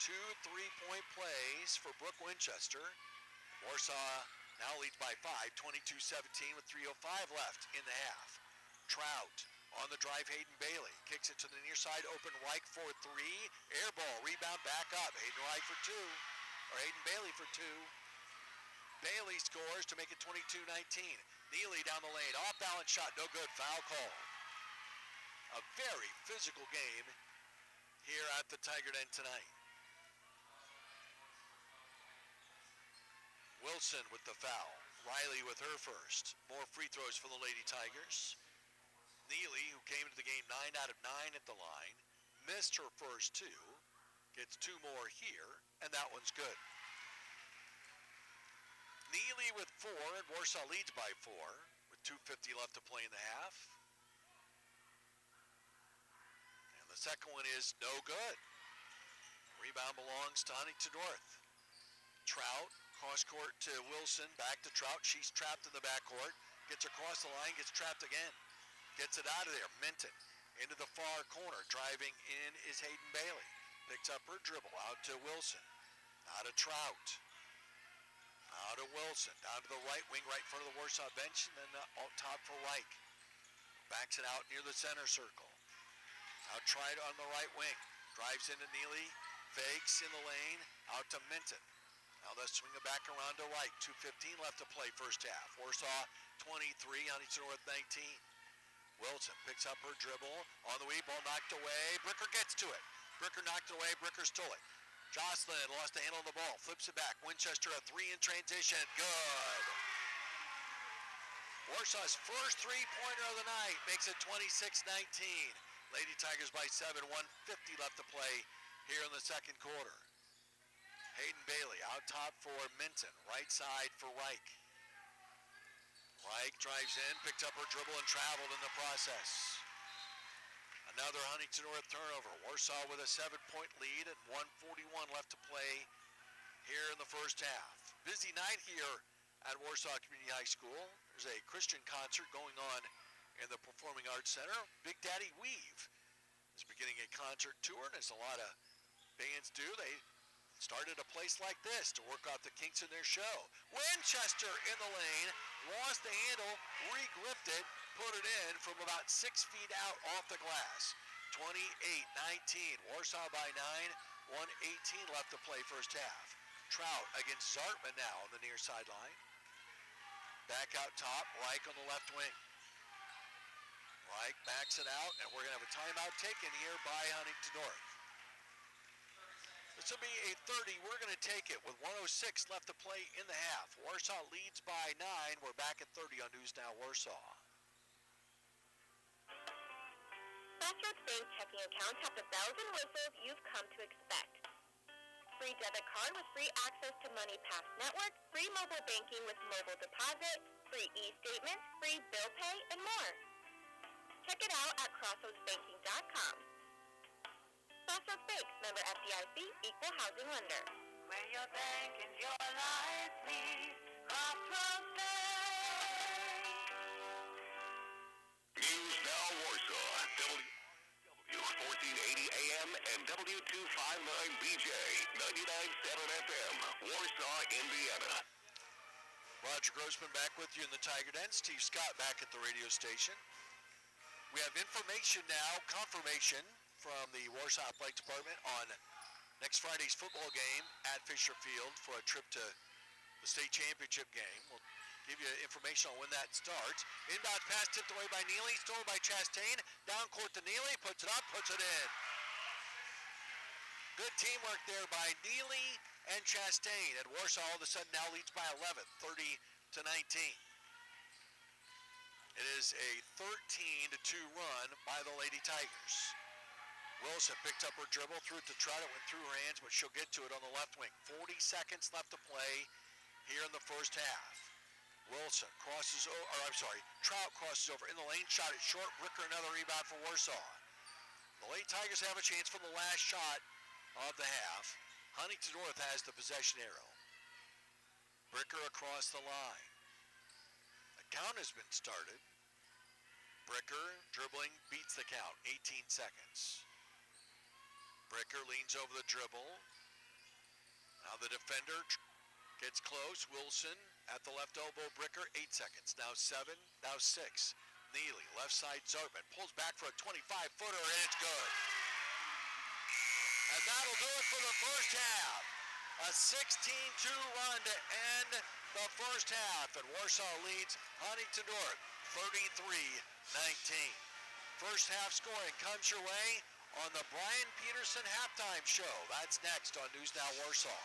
2 3-point plays for Brooke Winchester. Warsaw now leads by 5, 22-17 with 3:05 left in the half. Trout on the drive, Hayden Bailey kicks it to the near side, open Reich for 3, air ball, rebound back up. Hayden Reich for 2, or Hayden Bailey for 2. Bailey scores to make it 22-19. Neely down the lane, off balance shot, no good, foul call. A very physical game here at the Tiger Den tonight. Wilson with the foul. Riley with her first. More free throws for the Lady Tigers. Neely, who came to the game 9 out of 9 at the line, missed her first 2, gets 2 more here, and that one's good. Neely with 4, and Warsaw leads by 4, with 2:50 left to play in the half. And the second one is no good. Rebound belongs to Huntington North. Trout, cross court to Wilson, back to Trout. She's trapped in the backcourt. Gets across the line, gets trapped again. Gets it out of there. Minton into the far corner. Driving in is Hayden Bailey. Picks up her dribble out to Wilson. Out to Trout. Out to Wilson. Down to the right wing, right in front of the Warsaw bench. And then out top for Reich. Backs it out near the center circle. Now tried on the right wing. Drives into Neely. Fakes in the lane. Out to Minton. Now they'll swing it back around to Reich. 2:15 left to play first half. Warsaw 23, Huntington North 19. Wilson picks up her dribble. On the weak, ball knocked away. Bricker gets to it. Bricker knocked it away. Bricker stole it. Jocelyn lost the handle of the ball. Flips it back. Winchester a 3 in transition. Good. Warsaw's first three-pointer of the night makes it 26-19. Lady Tigers by 7. 1:50 left to play here in the second quarter. Hayden Bailey out top for Minton. Right side for Reich. Reich drives in, picked up her dribble, and traveled in the process. Another Huntington North turnover. Warsaw with a 7-point lead and 1:41 left to play here in the first half. Busy night here at Warsaw Community High School. There's There's a Christian concert going on in the Performing Arts Center. Big Daddy Weave is beginning a concert tour, and as a lot of bands do, they started a place like this to work out the kinks in their show. Winchester in the lane, lost the handle, re-gripped it, put it in from about 6 feet out off the glass. 28-19, Warsaw by 9, 1:18 left to play first half. Trout against Zartman now on the near sideline. Back out top, Reich on the left wing. Reich backs it out, and we're going to have a timeout taken here by Huntington North. This will be a 30. We're going to take it with 1:06 left to play in the half. Warsaw leads by 9. We're back at 30 on News Now Warsaw.
Crossroads Bank checking accounts have the bells and whistles you've come to expect. Free debit card with free access to MoneyPass Network, free mobile banking with mobile deposit, free e-statements, free bill pay, and more. Check it out at crossroadsbanking.com. Crossroads Bank, member FDIC, equal housing lender.
Where your bank and your life meet, Crossroads Bank.
News Now Warsaw, W1480 AM and W259BJ, 99.7 FM, Warsaw, Indiana.
Roger Grossman back with you in the Tiger Den. Steve Scott back at the radio station. We have information now, confirmation from the Warsaw Athletic Department on next Friday's football game at Fisher Field for a trip to the state championship game. We'll give you information on when that starts. Inbound pass tipped away by Neely, stolen by Chastain. Down court to Neely, puts it up, puts it in. Good teamwork there by Neely and Chastain. And Warsaw all of a sudden now leads by 11, 30-19. It is a 13-2 run by the Lady Tigers. Wilson picked up her dribble, threw it to Trout. It went through her hands, but she'll get to it on the left wing. 40 seconds left to play here in the first half. Wilson crosses over, Trout crosses over in the lane, shot it short. Ricker another rebound for Warsaw. The Lady Tigers have a chance for the last shot of the half. Huntington North has the possession arrow. Bricker across the line. The count has been started. Bricker dribbling beats the count, 18 seconds. Bricker leans over the dribble. Now the defender gets close. Wilson at the left elbow. Bricker, 8 seconds. Now 7, now 6. Neely, left side Zartman, pulls back for a 25-footer, and it's good. And that'll do it for the first half. A 16-2 run to end the first half, and Warsaw leads Huntington North 33-19. First half scoring comes your way on the Brian Peterson halftime show. That's next on News Now Warsaw.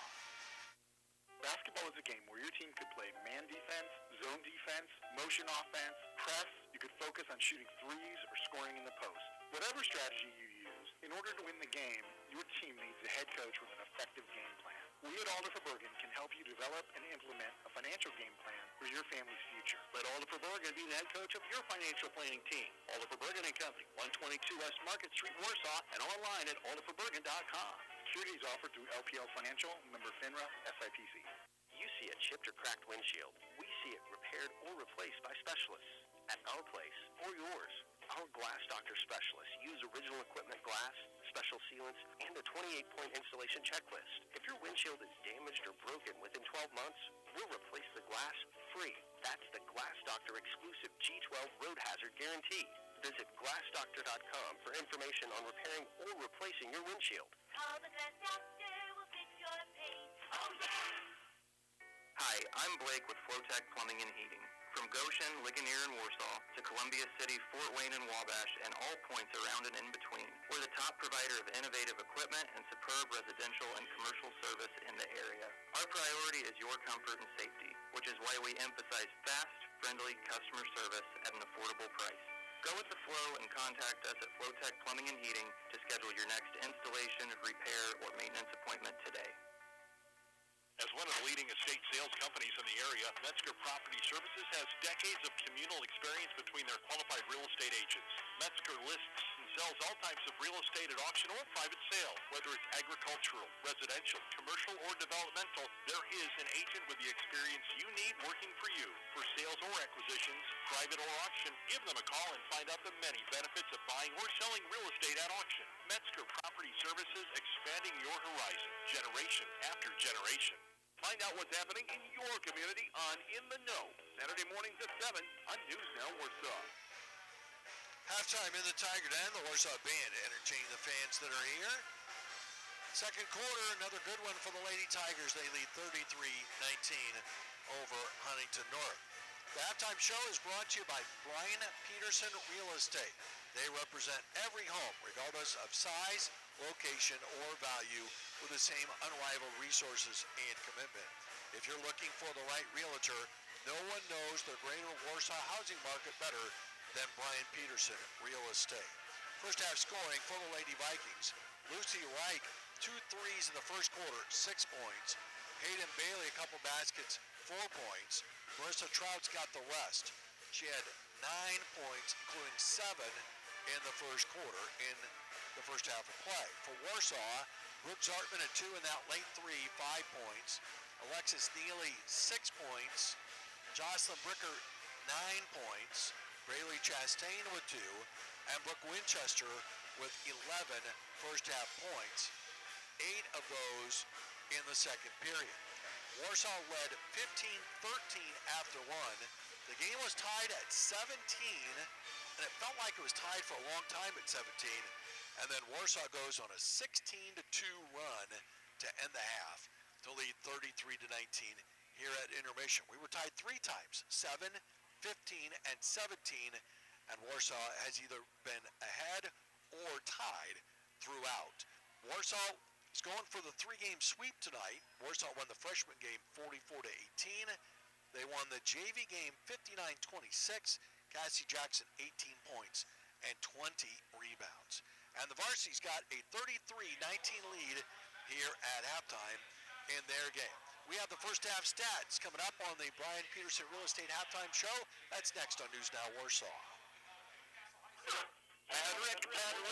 Basketball is a game where your team could play man defense, zone defense, motion offense, press. You could focus on shooting threes or scoring in the post. Whatever strategy you use, in order to win the game, your team needs a head coach with an effective game plan. We at Alder for Bergen can help you develop and implement a financial game plan for your family's future.
Let Alder for Bergen be the head coach of your financial planning team. Alder for Bergen & Company, 122 West Market Street, Warsaw, and online at alderforbergen.com.
Securities offered through LPL Financial, member FINRA, SIPC.
You see a chipped or cracked windshield. We see it repaired or replaced by specialists. At our place or yours, our Glass Doctor specialists use original equipment glass, special sealants, and a 28-point installation checklist. If your windshield is damaged or broken within 12 months, we'll replace the glass free. That's the Glass Doctor exclusive G12 Road Hazard Guarantee. Visit glassdoctor.com for information on repairing or replacing your windshield.
Call the Glass Doctor, we'll fix your paint. Oh, yeah!
Hi, I'm Blake with Flowtech Plumbing and Heating. From Goshen, Ligonier, and Warsaw to Columbia City, Fort Wayne, and Wabash, and all points around and in between, we're the top provider of innovative equipment and superb residential and commercial service in the area. Our priority is your comfort and safety, which is why we emphasize fast, friendly customer service at an affordable price. Go with the flow and contact us at Flowtech Plumbing and Heating to schedule your next installation, repair, or maintenance appointment today.
As one of the leading estate sales companies in the area, Metzger Property Services has decades of communal experience between their qualified real estate agents. Metzger lists and sells all types of real estate at auction or private sale. Whether it's agricultural, residential, commercial, or developmental, there is an agent with the experience you need working for you. For sales or acquisitions, private or auction, give them a call and find out the many benefits of buying or selling real estate at auction. Metzger Property Services, expanding your horizon, generation after generation. Find out what's happening in your community on In the Know, Saturday mornings at 7 on News Now Warsaw.
Halftime in the Tiger Den, the Warsaw Band entertaining the fans that are here. Second quarter, another good one for the Lady Tigers. They lead 33-19 over Huntington North. The halftime show is brought to you by Brian Peterson Real Estate. They represent every home, regardless of size, location, or value, with the same unrivaled resources and commitment. If you're looking for the right realtor, no one knows the greater Warsaw housing market better than Brian Peterson Real Estate. First half scoring for the Lady Vikings. Lucy Reich, 2 threes in the first quarter, 6 points. Hayden Bailey, a couple baskets, 4 points. Marissa Trout's got the rest. She had 9 points, including 7 in the first quarter in the first half of play. For Warsaw, Brooke Zartman at 2 in that late 3, 5 points. Alexis Neely, 6 points. Jocelyn Bricker, 9 points. Braylee Chastain with 2. And Brooke Winchester with 11 first half points. 8 of those in the second period. Warsaw led 15-13 after 1. The game was tied at 17, and it felt like it was tied for a long time at 17. And then Warsaw goes on a 16-2 run to end the half to lead 33-19 here at intermission. We were tied 3 times, 7, 15, and 17, and Warsaw has either been ahead or tied throughout. Warsaw is going for the 3-game sweep tonight. Warsaw won the freshman game 44-18. They won the JV game 59-26. Cassie Jackson 18 points and 20 rebounds. And the Varsity's got a 33-19 lead here at halftime in their game. We have the first half stats coming up on the Brian Peterson Real Estate Halftime Show. That's next on News Now Warsaw.
Rick, oh,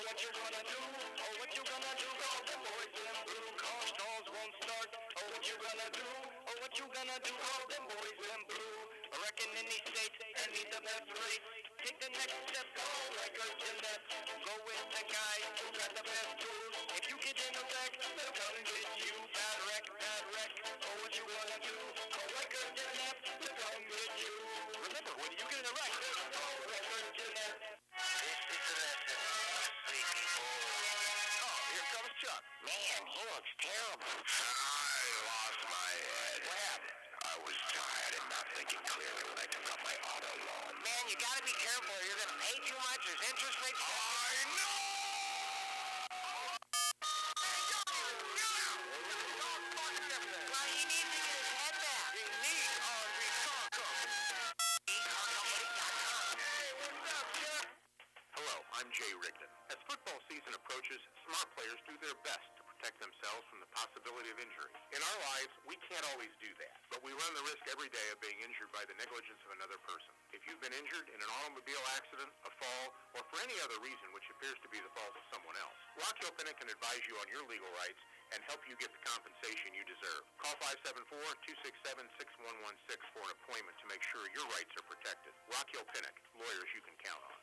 what you gonna do? Oh, what you gonna do? Call the boys in blue. Car stalls won't start. Oh, what you gonna do? Oh, what you gonna do? Call them boys in blue. I reckon in these states, and need the best race. Take the next step, go records in that. Go with the guys who got the best tools. If you get in the wreck, they'll come get you. Bad wreck. Oh, what you gonna do? Go records in that. They'll come get you. Remember, when you get in a wreck, go records in that.
This is the lesson, sweet people.
Oh, here comes Chuck.
Man, he looks terrible.
I lost my head.
What happened?
I was tired and not thinking clearly when I took out my auto loan.
Man, you gotta be careful. You're gonna pay too much. There's interest rates.
I know!
Well, he needs to get his head back.
He needs R&B car company.
Hey, what's up, Chuck?
Hello, I'm Jay Rigdon. As football season approaches, smart players do their best to protect themselves from the possibility of injury. In our lives, we can't always do that, but we run the risk every day of being injured by the negligence of another person. If you've been injured in an automobile accident, a fall, or for any other reason which appears to be the fault of someone else, Rock Hill Pinnock can advise you on your legal rights and help you get the compensation you deserve. Call 574-267-6116 for an appointment to make sure your rights are protected. Rock Hill Pinnock, lawyers you can count on.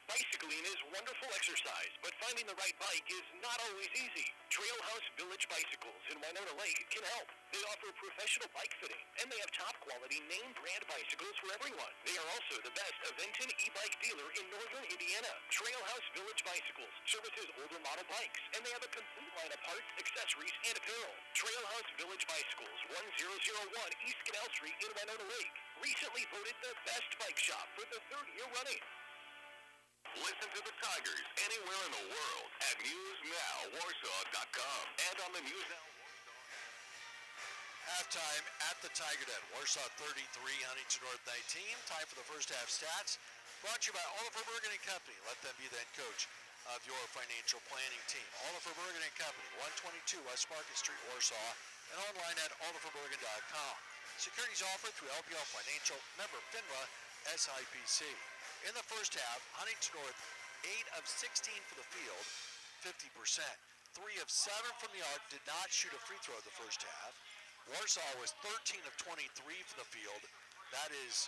Bicycling is wonderful exercise, but finding the right bike is not always easy. Trailhouse Village Bicycles in Winona Lake can help. They offer professional bike fitting, and they have top-quality name-brand bicycles for everyone. They are also the best Aventon e-bike dealer in northern Indiana. Trailhouse Village Bicycles services older model bikes, and they have a complete line of parts, accessories, and apparel. Trailhouse Village Bicycles, 1001 East Canal Street in Winona Lake. Recently voted the best bike shop for the 3rd year running.
Listen to the Tigers anywhere in the world at newsnowwarsaw.com and on the News Now Warsaw.
Halftime at the Tiger Den. Warsaw 33, Huntington North 19. Time for the first half stats. Brought to you by Oliver Bergen & Company. Let them be the head coach of your financial planning team. Oliver Bergen & Company, 122 West Market Street, Warsaw. and online at alderforbergen.com. Securities offered through LPL Financial, member FINRA, SIPC. In the first half, Huntington North 8 of 16 for the field, 50%. 3 of 7 from the arc, did not shoot a free throw the first half. Warsaw was 13 of 23 from the field. That is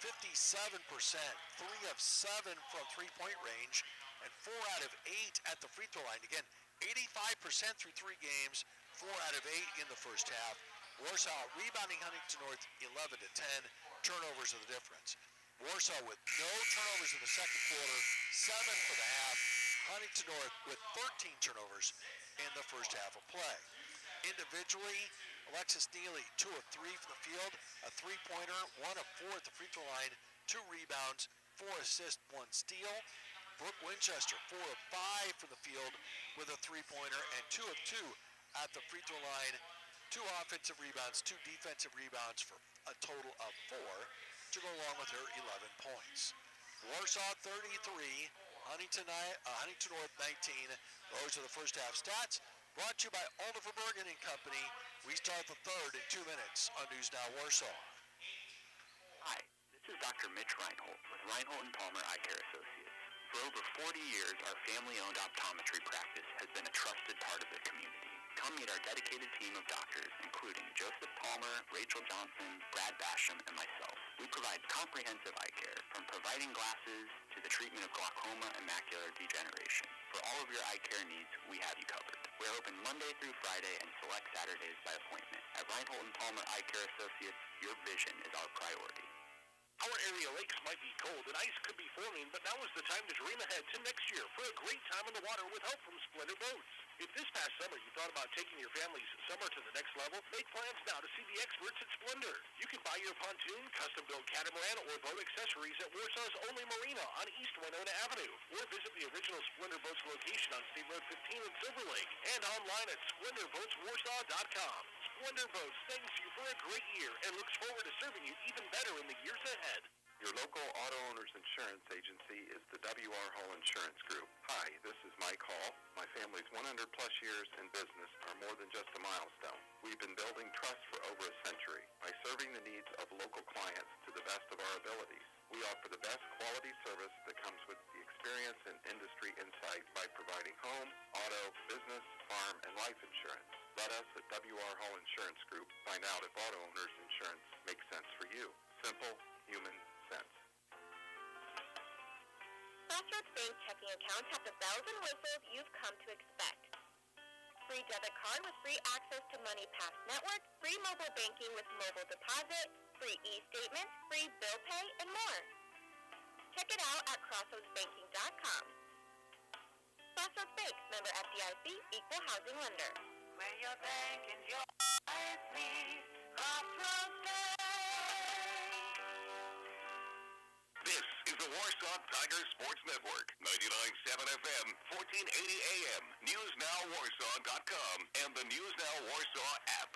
57%. 3 of 7 from three-point range, and 4 out of 8 at the free throw line. Again, 85% through 3 games, 4 out of 8 in the first half. Warsaw rebounding Huntington North 11 to 10. Turnovers are the difference. Warsaw with no turnovers in the second quarter, 7 for the half. Huntington North with 13 turnovers in the first half of play. Individually, Alexis Neely, 2 of 3 from the field, a three-pointer, 1 of 4 at the free throw line, 2 rebounds, 4 assists, 1 steal. Brooke Winchester, 4 of 5 from the field with a three-pointer and 2 of 2 at the free throw line. 2 offensive rebounds, 2 defensive rebounds for a total of 4 to go along with her 11 points. Warsaw 33, Huntington North 19. Those are the first half stats. Brought to you by Alder Bergen and Company. We start the third in 2 minutes on News Now Warsaw.
Hi, this is Dr. Mitch Reinhold with Reinhold & Palmer Eye Care Associates. For over 40 years, our family-owned optometry practice has been a trusted part of the community. Come meet our dedicated team of doctors, including Joseph Palmer, Rachel Johnson, Brad Basham, and myself. We provide comprehensive eye care, from providing glasses to the treatment of glaucoma and macular degeneration. For all of your eye care needs, we have you covered. We're open Monday through Friday and select Saturdays by appointment. At Reinhold & Palmer Eye Care Associates, your vision is our priority.
Our area lakes might be cold and ice could be forming, but now is the time to dream ahead to next year for a great time in the water with help from Splendor Boats. If this past summer you thought about taking your family's summer to the next level, make plans now to see the experts at Splendor. You can buy your pontoon, custom-built catamaran, or boat accessories at Warsaw's only marina on East Winona Avenue, or visit the original Splendor Boats location on State Road 15 in Silver Lake, and online at SplendorBoatsWarsaw.com. Splendor Boats thanks you for a great year and looks forward to serving you even better in the years ahead.
Your local auto owner's insurance agency is the W.R. Hall Insurance Group. Hi, this is Mike Hall. My family's 100 plus years in business are more than just a milestone. We've been building trust for over a century by serving the needs of local clients to the best of our abilities. We offer the best quality service that comes with the experience and industry insight by providing home, auto, business, farm, and life insurance. Let us at W.R. Hall Insurance Group find out if auto owner's insurance makes sense for you. Simple, human sense.
Crossroads Bank checking accounts have the bells and whistles you've come to expect. Free debit card with free access to MoneyPass Network, free mobile banking with mobile deposit, free e-statements, free bill pay, and more. Check it out at crossroadsbanking.com. Crossroads Bank, member FDIC, equal housing lender.
When your bank and your eyes meet, Crossroads Bank.
This is the Warsaw Tiger Sports Network, 99.7 FM, 1480 AM, NewsNowWarsaw.com, and the News Now Warsaw app.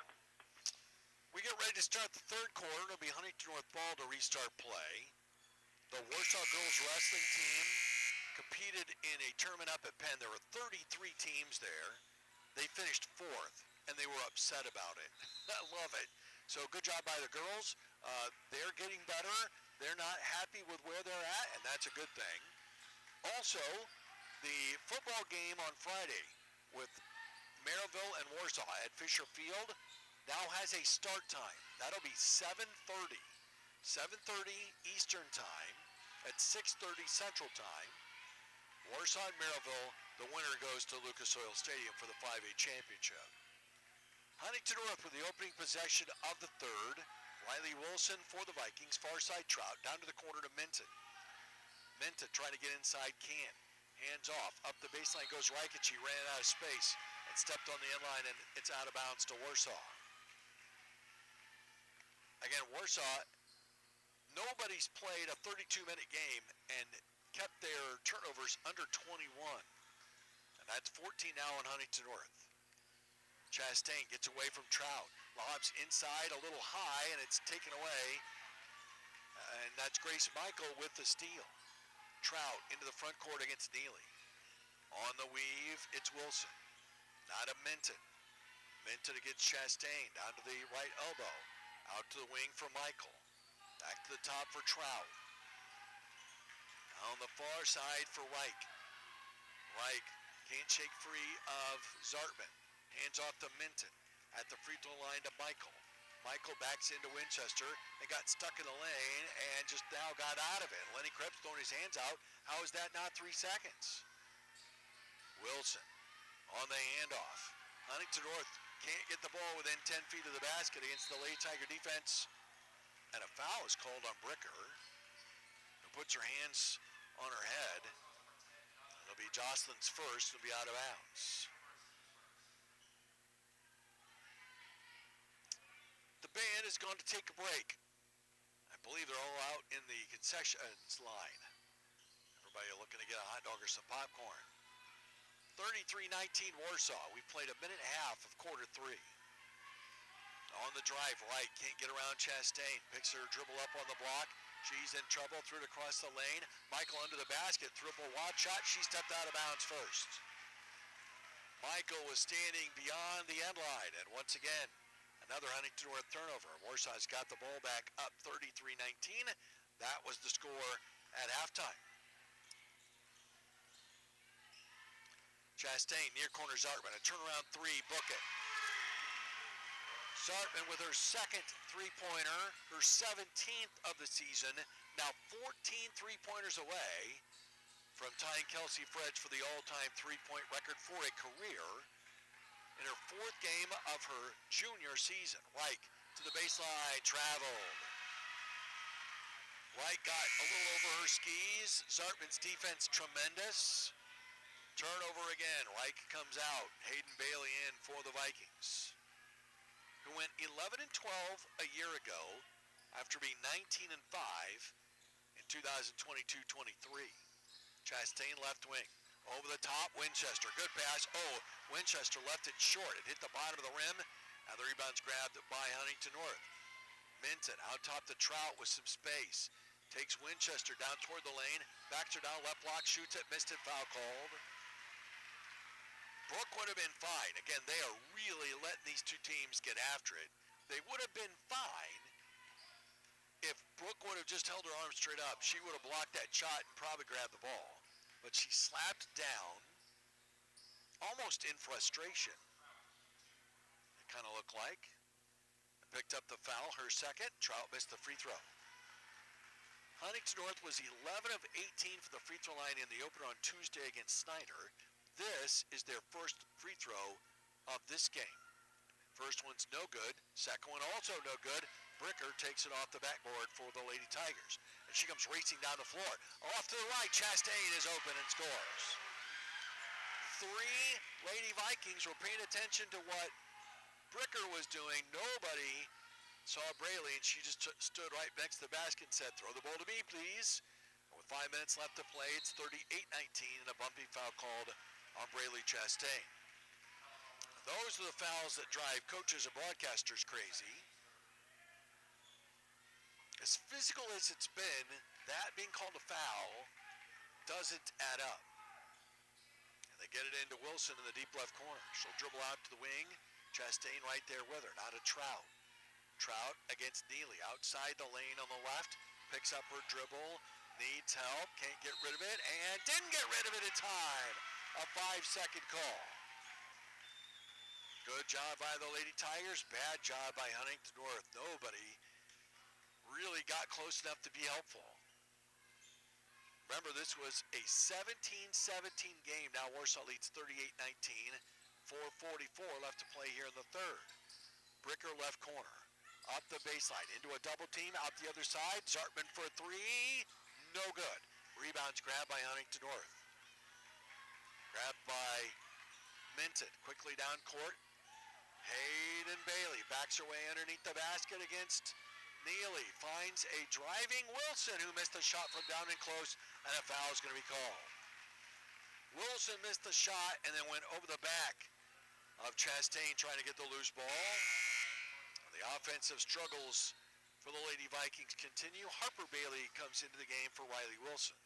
We get ready to start the third quarter. It'll be Huntington North ball to restart play. The Warsaw girls wrestling team competed in a tournament up at Penn. There were 33 teams there. They finished 4th, and they were upset about it. I love it. So good job by the girls. They're getting better. They're not happy with where they're at, and that's a good thing. Also, the football game on Friday with Maryville and Warsaw at Fisher Field now has a start time. That'll be 7:30 Eastern time at 6:30 Central time. Warsaw and Maryville, the winner goes to Lucas Oil Stadium for the 5A championship. Huntington North with the opening possession of the third. Riley Wilson for the Vikings, far side Trout, down to the corner to Minton. Minton trying to get inside, can. Hands off, up the baseline goes Reikic. He ran out of space and stepped on the end line, and it's out of bounds to Warsaw. Again, Warsaw, nobody's played a 32-minute game and kept their turnovers under 21. And that's 14 now on Huntington North. Chastain gets away from Trout. Lobs inside a little high, and it's taken away. And that's Grace Michael with the steal. Trout into the front court against Neely. On the weave, it's Wilson. Not a Minton. Minton against Chastain, down to the right elbow. Out to the wing for Michael. Back to the top for Trout. On the far side for Reich. Reich can't shake free of Zartman. Hands off to Minton. At the free throw line to Michael. Michael backs into Winchester and got stuck in the lane and just now got out of it. Lenny Krebs throwing his hands out. How is that not 3 seconds? Wilson on the handoff. Huntington North can't get the ball within 10 feet of the basket against the Lady Tiger defense. And a foul is called on Bricker, who puts her hands on her head. It'll be Jocelyn's first. It'll be out of bounds. The band is going to take a break. I believe they're all out in the concessions line. Everybody looking to get a hot dog or some popcorn. 33-19 Warsaw. We played a minute and a half of quarter 3. On the drive, Wright can't get around Chastain. Picks her dribble up on the block. She's in trouble. Threw it across the lane. Michael under the basket. Triple wide shot. She stepped out of bounds first. Michael was standing beyond the end line. And once again, another Huntington North turnover. Warsaw's got the ball back up 33-19. That was the score at halftime. Chastain near corner Zartman. A turnaround 3. Book it. Zartman with her second three-pointer, her 17th of the season. Now 14 three-pointers away from tying Kelsey Fredge for the all-time three-point record for a career in her 4th game of her junior season. Reich to the baseline, traveled. Reich got a little over her skis. Zartman's defense tremendous. Turnover again. Reich comes out. Hayden Bailey in for the Vikings, who went 11-12 a year ago after being 19-5 in 2022-23. Chastain left wing. Over the top, Winchester. Good pass. Oh, Winchester left it short. It hit the bottom of the rim, and the rebound's grabbed by Huntington North. Minton out top to Trout with some space. Takes Winchester down toward the lane. Backs her down, left block, shoots it, missed it, foul called. Brooke would have been fine. Again, they are really letting these two teams get after it. They would have been fine if Brooke would have just held her arms straight up. She would have blocked that shot and probably grabbed the ball. But she slapped down, almost in frustration, it kind of looked like. Picked up the foul, her second. Trout missed the free throw. Huntington North was 11 of 18 for the free throw line in the opener on Tuesday against Snyder. This is their first free throw of this game. First one's no good. Second one also no good. Bricker takes it off the backboard for the Lady Tigers. And she comes racing down the floor. Off to the right, Chastain is open and scores. 3 Lady Vikings were paying attention to what Bricker was doing. Nobody saw Braley, and she just stood right next to the basket and said, "Throw the ball to me, please." And with 5 minutes left to play, it's 38-19 and a bumpy foul called on Braley Chastain. Those are the fouls that drive coaches and broadcasters crazy. As physical as it's been, that being called a foul doesn't add up. And they get it into Wilson in the deep left corner. She'll dribble out to the wing. Chastain right there with her. Now to Trout. Trout against Neely. Outside the lane on the left. Picks up her dribble. Needs help. Can't get rid of it. And didn't get rid of it in time. A 5-second call. Good job by the Lady Tigers. Bad job by Huntington North. Nobody really got close enough to be helpful. Remember, this was a 17-17 game. Now Warsaw leads 38-19. 4:44 left to play here in the third. Bricker left corner. Up the baseline. Into a double team. Out the other side. Zartman for 3. No good. Rebounds grabbed by Huntington North. Grabbed by Minton. Quickly down court. Hayden Bailey backs her way underneath the basket against Neely. Finds a driving Wilson, who missed a shot from down and close, and a foul is going to be called. Wilson missed the shot and then went over the back of Chastain trying to get the loose ball. The offensive struggles for the Lady Vikings continue. Harper Bailey comes into the game for Riley Wilson.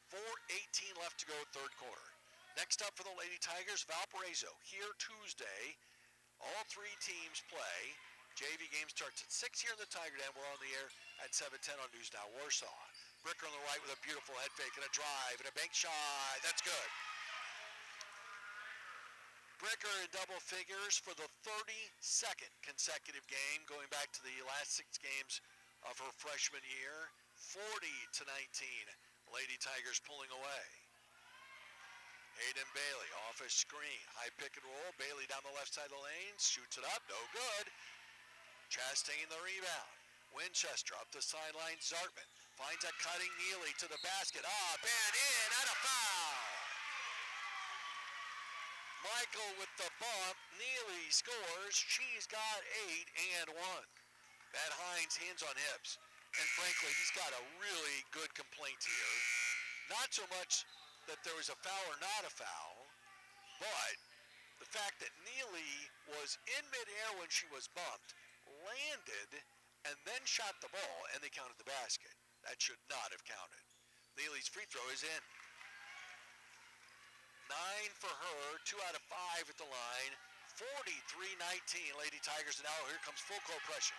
4:18 left to go, third quarter. Next up for the Lady Tigers, Valparaiso. Here Tuesday, all three teams play. JV game starts at 6 here in the Tiger Den. We're on the air at 7:10 on News Now Warsaw. Bricker on the right with a beautiful head fake and a drive and a bank shot. That's good. Bricker in double figures for the 32nd consecutive game, going back to the last 6 games of her freshman year. 40-19. Lady Tigers pulling away. Hayden Bailey off a screen. High pick and roll. Bailey down the left side of the lane. Shoots it up. No good. Chastain the rebound. Winchester up the sideline. Zartman finds a cutting Neely to the basket. And in and a foul. Michael with the bump. Neely scores. She's got 8 and 1. Matt Hines hands on hips. And frankly, he's got a really good complaint here. Not so much that there was a foul or not a foul, but the fact that Neely was in midair when she was bumped, landed, and then shot the ball, and they counted the basket. That should not have counted. Neely's free throw is in. 9 for her, 2 out of 5 at the line. 43-19, Lady Tigers, and now here comes full court pressure.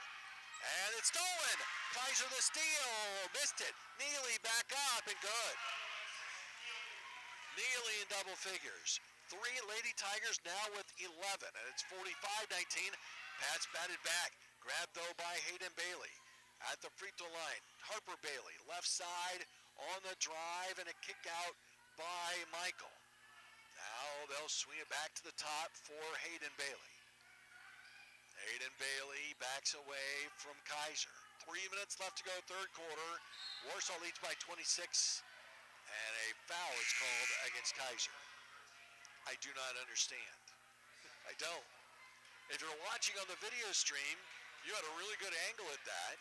And it's stolen. Kaiser the steal. Missed it. Neely back up and good. Neely in double figures. 3 Lady Tigers now with 11. And it's 45-19. Pass batted back. Grabbed though by Hayden Bailey. At the free throw line, Harper Bailey. Left side on the drive and a kick out by Michael. Now they'll swing it back to the top for Hayden Bailey. Hayden Bailey backs away from Kaiser. 3 minutes left to go, third quarter. Warsaw leads by 26, and a foul is called against Kaiser. I do not understand. I don't. If you're watching on the video stream, you had a really good angle at that.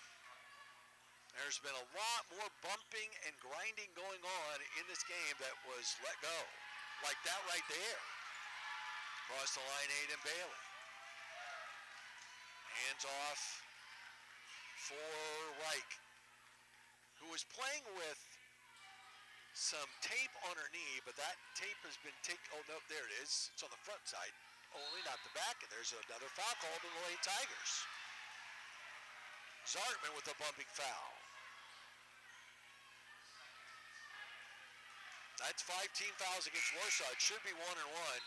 There's been a lot more bumping and grinding going on in this game that was let go. Like that right there. Across the line, Hayden Bailey. Hands off for Reich, who was playing with some tape on her knee, but that tape has been taken. Oh, no, there it is. It's on the front side, only not the back, and there's another foul called on the Lady Tigers. Zartman with a bumping foul. That's 5 team fouls against Warsaw. It should be 1 and 1.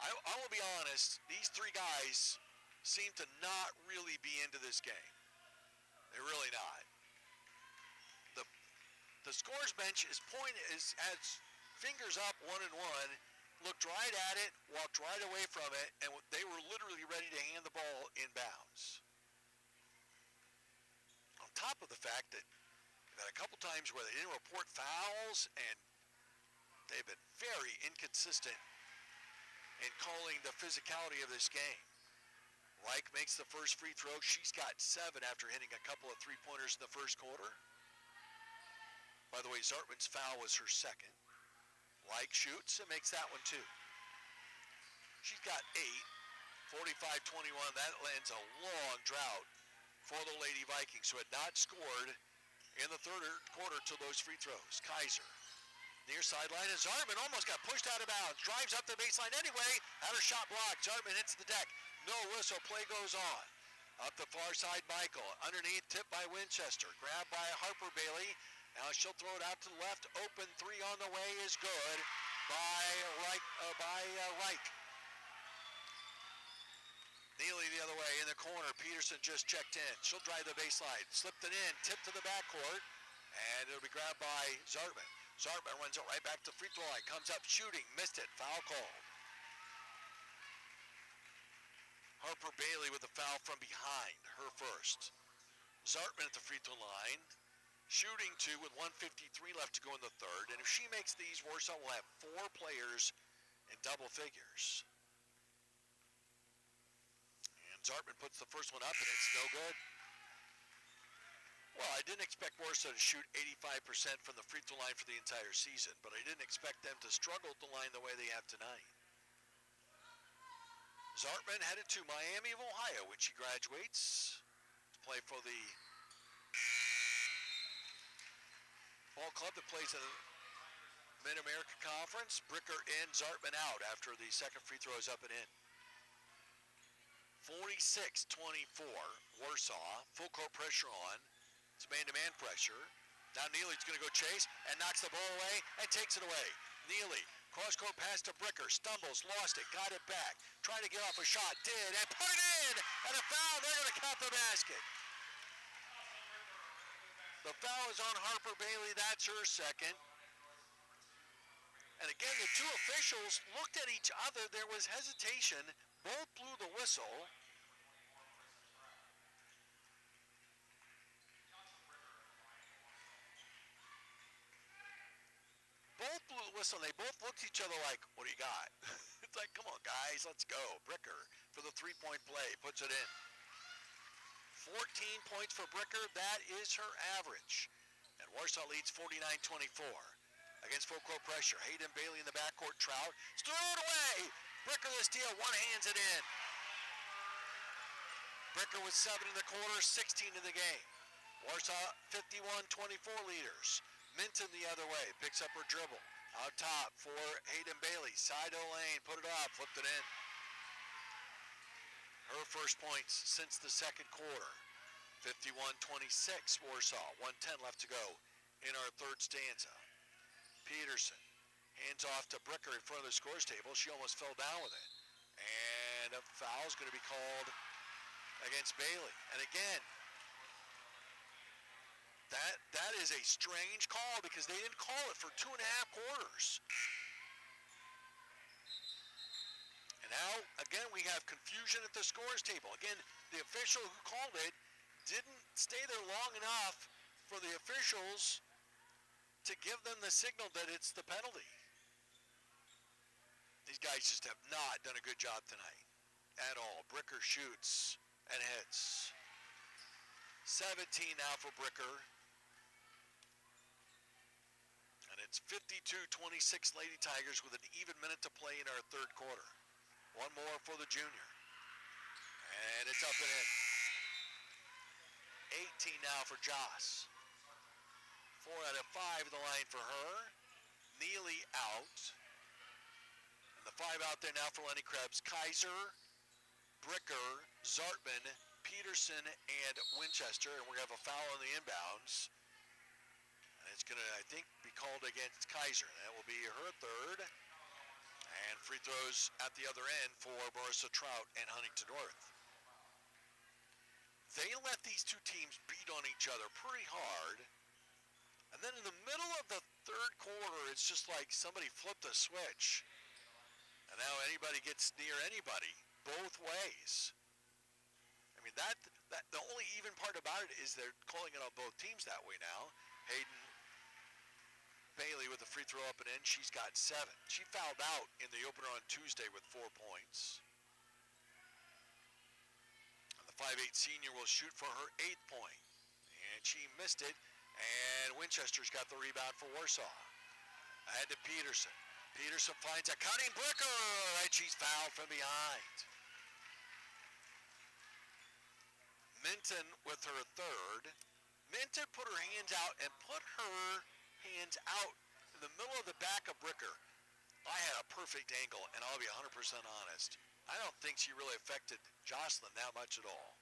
I will be honest, these 3 guys seem to not really be into this game. They're really not. The scores bench has fingers up 1 and 1, looked right at it, walked right away from it, and they were literally ready to hand the ball inbounds. On top of the fact that they've had a couple times where they didn't report fouls, and they've been very inconsistent in calling the physicality of this game. Reich makes the first free throw. She's got 7 after hitting a couple of three-pointers in the first quarter. By the way, Zartman's foul was her second. Reich shoots and makes that one too. She's got 8. 45-21. That lands a long drought for the Lady Vikings, who had not scored in the third quarter to those free throws. Kaiser. Near sideline, and Zartman almost got pushed out of bounds. Drives up the baseline anyway. Had her shot blocked. Zartman hits the deck. No whistle. Play goes on. Up the far side, Michael. Underneath, tipped by Winchester. Grabbed by Harper Bailey. Now she'll throw it out to the left. Open 3 on the way is good by Reich. Neely the other way in the corner. Peterson just checked in. She'll drive the baseline. Slipped it in. Tipped to the backcourt. And it'll be grabbed by Zartman. Zartman runs it right back to free throw line. Comes up shooting. Missed it. Foul called. Harper Bailey with a foul from behind. Her first. Zartman at the free throw line. Shooting 2 with 1:53 left to go in the third. And if she makes these, Warsaw will have 4 players in double figures. And Zartman puts the first one up, and it's no good. Well, I didn't expect Warsaw to shoot 85% from the free throw line for the entire season, but I didn't expect them to struggle at the line the way they have tonight. Zartman headed to Miami of Ohio when she graduates to play for the ball club that plays in Mid-America Conference, Bricker in, Zartman out after the second free throw is up and in. 46-24, Warsaw, full court pressure on. It's man-to-man pressure. Now Neely's going to go chase and knocks the ball away and takes it away. Neely, cross-court pass to Bricker, stumbles, lost it, got it back. Trying to get off a shot, did, and put it in! And a foul, they're going to count the basket. The foul is on Harper Bailey, that's her second. And again, the two officials looked at each other. There was hesitation. Both blew the whistle. Both blew the whistle. They both looked at each other like, what do you got? It's like, come on, guys, let's go. Bricker for the three-point play, puts it in. 14 points for Bricker. That is her average. And Warsaw leads 49-24. Against full court pressure. Hayden Bailey in the backcourt. Trout. It's thrown away. Bricker the steal. One hands it in. Bricker with 7 in the quarter, 16 in the game. Warsaw 51-24 leaders. Minton the other way. Picks up her dribble. Out top for Hayden Bailey. Side of the lane. Put it off. Flipped it in. Her first points since the second quarter. 51-26 Warsaw. 1:10 left to go in our third stanza. Peterson hands off to Bricker in front of the scores table. She almost fell down with it. And a foul is going to be called against Bailey. And again, that is a strange call because they didn't call it for 2.5 quarters. And now, again, we have confusion at the scores table. Again, the official who called it didn't stay there long enough for the officials to give them the signal that it's the penalty. These guys just have not done a good job tonight at all. Bricker shoots and hits. 17 now for Bricker. And it's 52-26 Lady Tigers with an even minute to play in our third quarter. One more for the junior. And it's up and in. 18 now for Joss. 4 out of 5 in the line for her. Neely out. And the 5 out there now for Lenny Krebs. Kaiser, Bricker, Zartman, Peterson, and Winchester. And we're going to have a foul on the inbounds. And it's going to, I think, be called against Kaiser. That will be her third. And free throws at the other end for Marissa Trout and Huntington North. They let these two teams beat on each other pretty hard. And then in the middle of the third quarter, it's just like somebody flipped a switch. And now anybody gets near anybody, both ways. I mean, that the only even part about it is they're calling it on both teams that way now. Hayden Bailey with the free throw up and in. She's got 7. She fouled out in the opener on Tuesday with 4 points. And the 5'8" senior will shoot for her 8th point. And she missed it. And Winchester's got the rebound for Warsaw. Ahead to Peterson. Peterson finds a cutting Bricker, and she's fouled from behind. Minton with her third. Minton put her hands out and put her hands out in the middle of the back of Bricker. I had a perfect angle, and I'll be 100% honest. I don't think she really affected Jocelyn that much at all.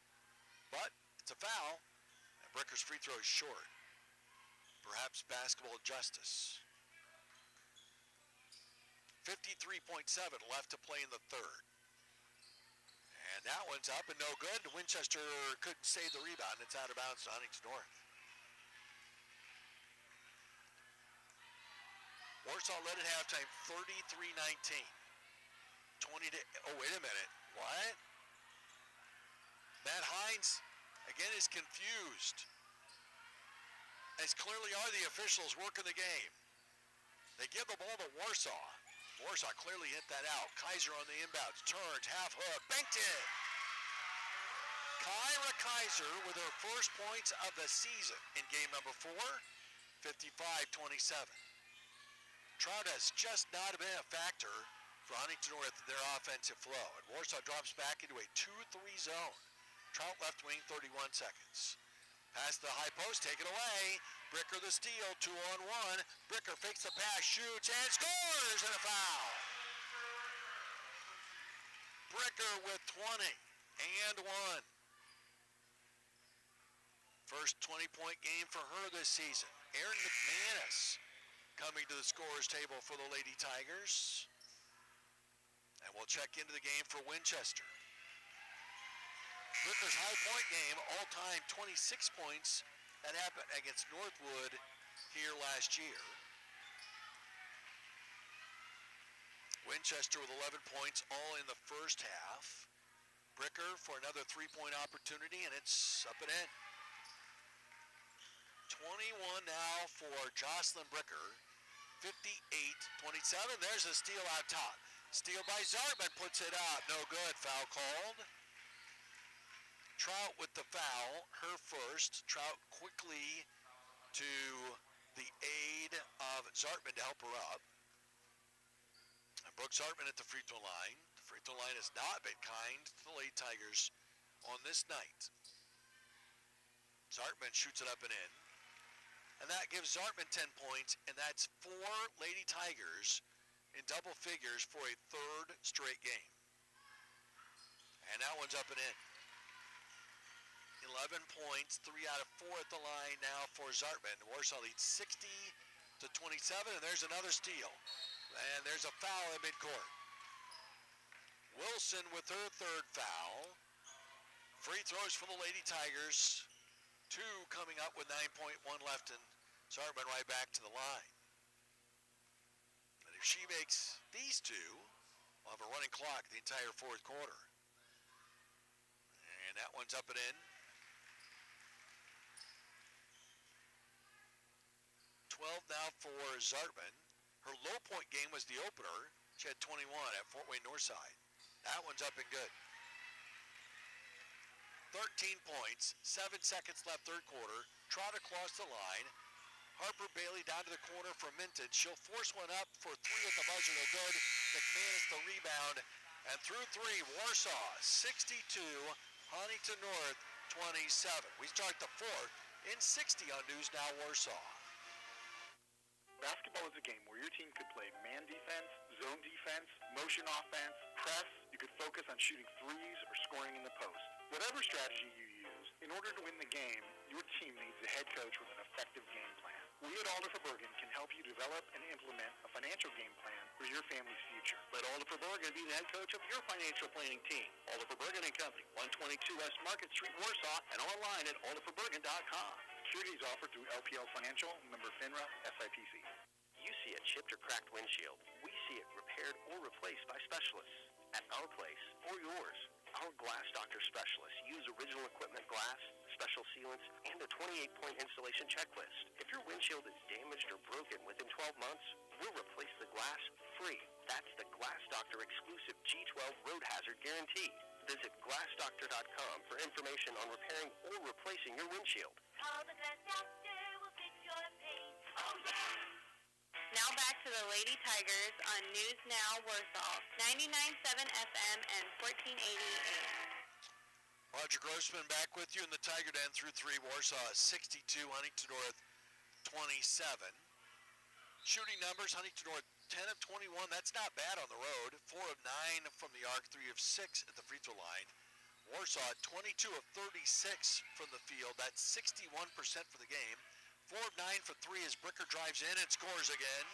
But it's a foul, and Bricker's free throw is short. Perhaps basketball justice. 53.7 left to play in the third. And that one's up and no good. Winchester couldn't save the rebound. It's out of bounds to Huntington North. Warsaw led at halftime 33-19. 20 to, oh, wait a minute. What? Matt Hines, again, is confused. As clearly are the officials working the game. They give the ball to Warsaw. Warsaw clearly hit that out. Kaiser on the inbounds. Turns, half hook, banked it. Kyra Kaiser with her first points of the season in game number 4, 55-27. Trout has just not been a factor for Huntington North in their offensive flow. And Warsaw drops back into a 2-3 zone. Trout left wing, 31 seconds. Pass to the high post, take it away. Bricker the steal, 2-on-1. Bricker fakes the pass, shoots, and scores, and a foul. Bricker with 20 and 1. First 20-point game for her this season. Erin McManus coming to the scorer's table for the Lady Tigers. And we'll check into the game for Winchester. Bricker's high point game, all-time 26 points. That happened against Northwood here last year. Winchester with 11 points, all in the first half. Bricker for another three-point opportunity, and it's up and in. 21 now for Jocelyn Bricker. 58-27. There's a steal out top. Steal by Zartman, puts it out. No good. Foul called. Trout with the foul, her first. Trout quickly to the aid of Zartman to help her up. And Brooke Zartman at the free throw line. The free throw line has not been kind to the Lady Tigers on this night. Zartman shoots it up and in. And that gives Zartman 10 points, and that's 4 Lady Tigers in double figures for a third straight game. And that one's up and in. 11 points, 3 out of 4 at the line now for Zartman. Warsaw leads 60-27, and there's another steal. And there's a foul at midcourt. Wilson with her third foul. Free throws for the Lady Tigers. 2 coming up with 9.1 left, and Zartman right back to the line. And if she makes these 2, we'll have a running clock the entire fourth quarter. And that one's up and in. 12 now for Zartman. Her low point game was the opener. She had 21 at Fort Wayne Northside. That one's up and good. 13 points, 7 seconds left third quarter. Trot across the line. Harper Bailey down to the corner for Mintage. She'll force one up for 3 at the buzzer. No good. McManus the rebound. And through 3, Warsaw 62, Huntington North 27. We start the fourth in 60 on News Now Warsaw.
Basketball is a game where your team could play man defense, zone defense, motion offense, press. You could focus on shooting threes or scoring in the post. Whatever strategy you use, in order to win the game, your team needs a head coach with an effective game plan. We at Alder for Bergen can help you develop and implement a financial game plan for your family's future.
Let Alder for Bergen be the head coach of your financial planning team. Alder for Bergen & Company, 122 West Market Street, Warsaw, and online at alderforbergen.com.
Securities offered through LPL Financial, member FINRA, SIPC.
You see a chipped or cracked windshield. We see it repaired or replaced by specialists at our place or yours. Our Glass Doctor specialists use original equipment glass, special sealants, and a 28-point installation checklist. If your windshield is damaged or broken within 12 months, we'll replace the glass free. That's the Glass Doctor exclusive G12 Road Hazard Guarantee. Visit glassdoctor.com for information on repairing or replacing your windshield.
Call the Glass Doctor, we'll fix your paint. Oh, yeah! Now back to the Lady Tigers on News Now Warsaw, 99.7 FM and 1480 AM.
Roger Grossman back with you in the Tiger Den through 3. Warsaw 62, Huntington North 27. Shooting numbers, Huntington North 10 of 21. That's not bad on the road. 4 of 9 from the arc, 3 of 6 at the free throw line. Warsaw 22 of 36 from the field. That's 61% for the game. 4 of 9 for 3 as Bricker drives in and scores again.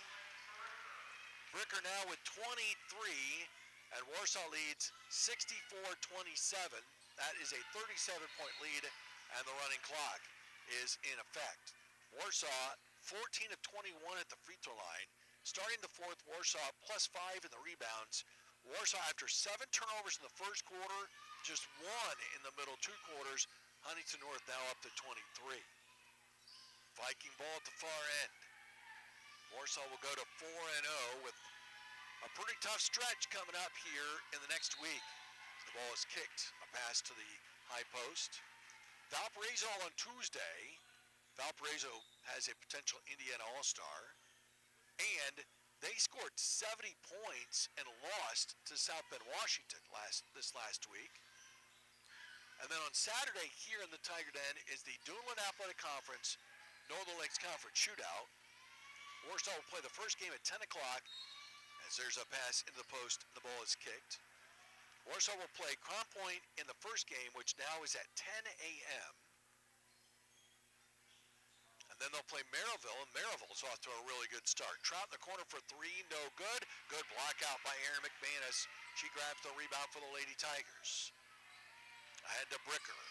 Bricker now with 23, and Warsaw leads 64-27. That is a 37-point lead, and the running clock is in effect. Warsaw 14 of 21 at the free throw line. Starting the fourth, Warsaw plus 5 in the rebounds. Warsaw after 7 turnovers in the first quarter, just 1 in the middle 2 quarters. Huntington North now up to 23. Viking ball at the far end. Warsaw will go to 4-0 with a pretty tough stretch coming up here in the next week. The ball is kicked, a pass to the high post. Valparaiso on Tuesday. Valparaiso has a potential Indiana All-Star. And they scored 70 points and lost to South Bend, Washington this last week. And then on Saturday here in the Tiger Den is the Duneland Athletic Conference Northern Lakes Conference Shootout. Warsaw will play the first game at 10 o'clock as there's a pass into the post and the ball is kicked. Warsaw will play Crown Point in the first game, which now is at 10 a.m. And then they'll play Maryville, and Maryville's off to a really good start. Trout in the corner for three, no good. Good block out by Erin McManus. She grabs the rebound for the Lady Tigers. Ahead to Bricker.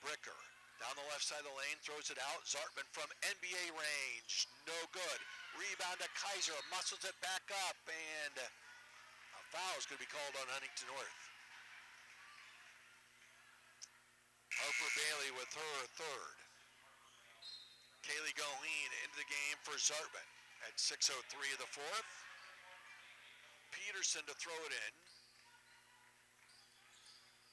Bricker down the left side of the lane, throws it out. Zartman from NBA range, no good. Rebound to Kaiser, muscles it back up, and a foul is going to be called on Huntington North. Harper Bailey with her third. Kaylee Goheen into the game for Zartman at 6:03 of the fourth. Peterson to throw it in.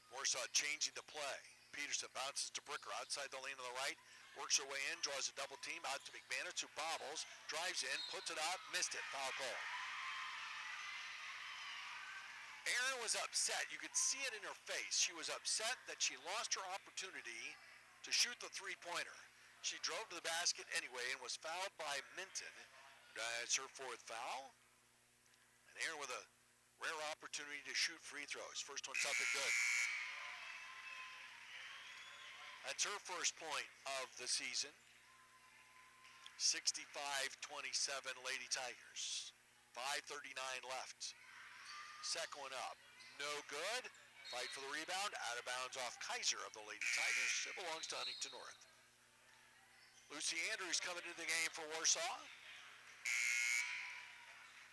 Warsaw changing to play. Peterson bounces to Bricker outside the lane on the right, works her way in, draws a double team out to McManus, who bobbles, drives in, puts it out, missed it, foul call. Erin was upset. You could see it in her face. She was upset that she lost her opportunity to shoot the three-pointer. She drove to the basket anyway and was fouled by Minton. That's her fourth foul. And Erin with a rare opportunity to shoot free throws. First one's up and good. That's her first point of the season. 65-27 Lady Tigers. 5:39 left. Second one up. No good. Fight for the rebound. Out of bounds off Kaiser of the Lady Tigers. It belongs to Huntington North. Lucy Andrews coming into the game for Warsaw.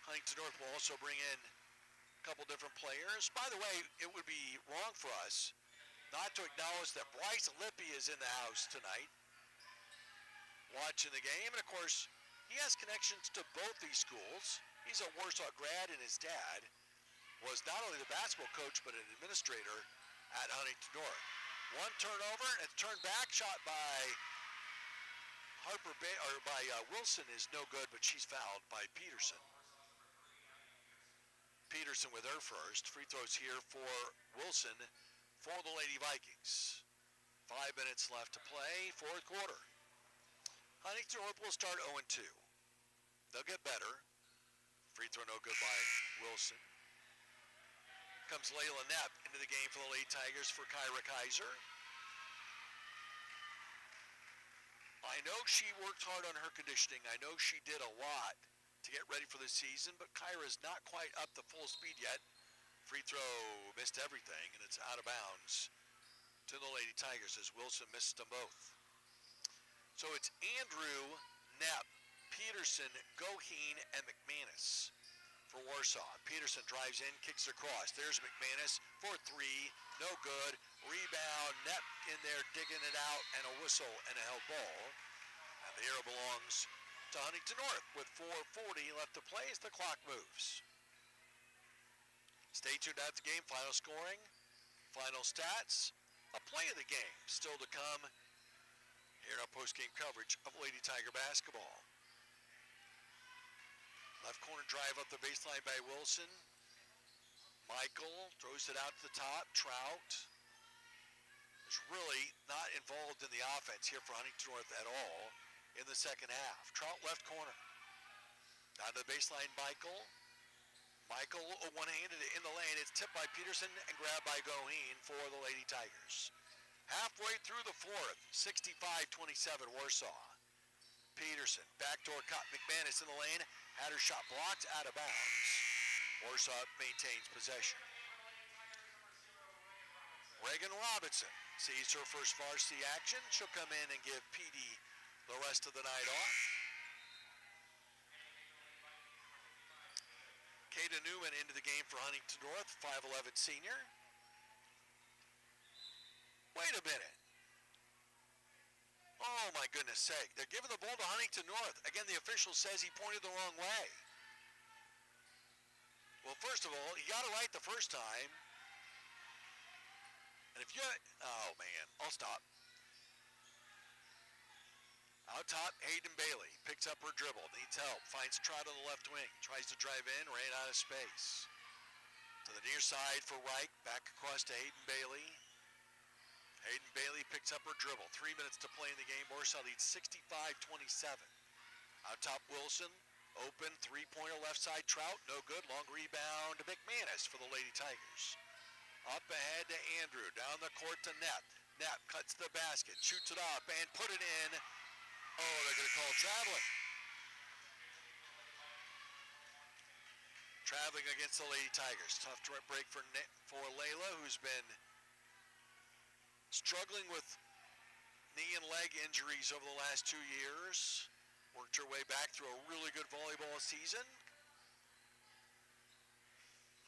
Huntington North will also bring in a couple different players. By the way, it would be wrong for us not to acknowledge that Bryce Lippy is in the house tonight, watching the game. And of course, he has connections to both these schools. He's a Warsaw grad, and his dad was not only the basketball coach, but an administrator at Huntington North. One turnover, and it's turned back, shot by Wilson is no good, but she's fouled by Peterson. Peterson with her first. Free throws here for Wilson for the Lady Vikings. 5 minutes left to play, fourth quarter. Huntington North will start 0-2. They'll get better. Free throw no good by Wilson. Comes Layla Knapp into the game for the Lady Tigers for Kyra Kaiser. I know she worked hard on her conditioning. I know she did a lot to get ready for this season, but Kyra's not quite up to full speed yet. Free throw missed everything, and it's out of bounds to the Lady Tigers as Wilson missed them both. So it's Andrew, Knapp, Peterson, Goheen, and McManus for Warsaw. Peterson drives in, kicks across. There's McManus for three, no good. Rebound, Knapp in there digging it out, and a whistle and a held ball. And the arrow belongs to Huntington North with 4:40 left to play as the clock moves. Stay tuned at the game. Final scoring, final stats, a play of the game still to come here in our post-game coverage of Lady Tiger basketball. Left corner drive up the baseline by Wilson. Michael throws it out to the top. Trout is really not involved in the offense here for Huntington North at all in the second half. Trout left corner. Down to the baseline, Michael. Michael one-handed in the lane. It's tipped by Peterson and grabbed by Goheen for the Lady Tigers. Halfway through the fourth, 65-27 Warsaw. Peterson, backdoor cut. McManus in the lane. Had her shot blocked out of bounds. Warsaw maintains possession. Reagan Robinson sees her first varsity action. She'll come in and give PD the rest of the night off. Kata Newman into the game for Huntington North, 5'11 senior. Wait a minute. Oh my goodness sake. They're giving the ball to Huntington North. Again, the official says he pointed the wrong way. Well, first of all, he got it right the first time. And if you, oh man, I'll stop. Out top, Hayden Bailey picks up her dribble, needs help, finds Trout on the left wing, tries to drive in, ran out of space. To the near side for Reich, back across to Hayden Bailey. Hayden Bailey picks up her dribble. 3 minutes to play in the game. Warsaw leads 65-27. Out top, Wilson. Open, three-pointer left side, Trout. No good. Long rebound to McManus for the Lady Tigers. Up ahead to Andrew. Down the court to Knapp. Knapp cuts the basket, shoots it up, and put it in. Oh, they're going to call traveling. Traveling against the Lady Tigers. Tough break for Layla, who's been struggling with knee and leg injuries over the last 2 years. Worked her way back through a really good volleyball season.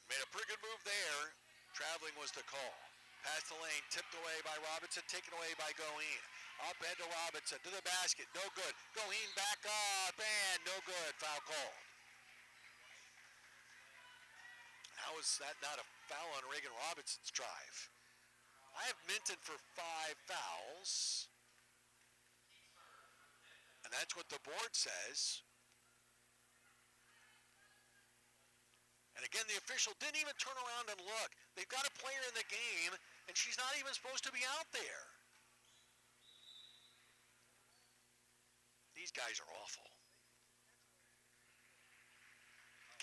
Made a pretty good move there. Traveling was the call. Past the lane, tipped away by Robinson, taken away by Goheen. Up head to Robinson, to the basket, no good. Goheen back up, and no good. Foul called. How is that not a foul on Reagan Robinson's drive? I have Minton for 5 fouls. And that's what the board says. And again, the official didn't even turn around and look. They've got a player in the game, and she's not even supposed to be out there. These guys are awful.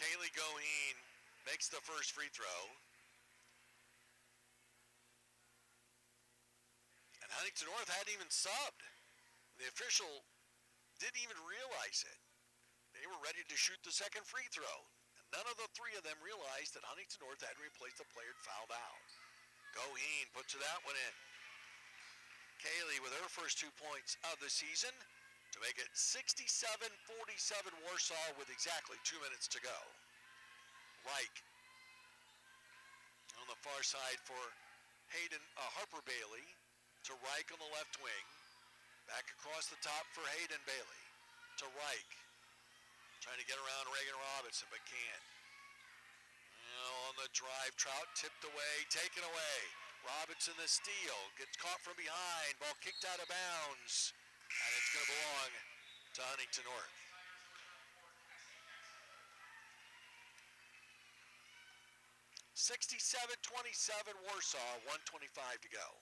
Kaylee Goheen makes the first free throw. And Huntington North hadn't even subbed. The official didn't even realize it. They were ready to shoot the second free throw. And none of the three of them realized that Huntington North hadn't replaced the player fouled out. Goheen puts that one in. Kaylee with her first 2 points of the season to make it 67-47 Warsaw with exactly 2 minutes to go. Reich on the far side for Harper Bailey to Reich on the left wing. Back across the top for Hayden Bailey to Reich. Trying to get around Reagan Robinson, but can't. On the drive, Trout tipped away, taken away. Robinson the steal, gets caught from behind, ball kicked out of bounds, and it's going to belong to Huntington North. (67-27) Warsaw, 1:25 to go.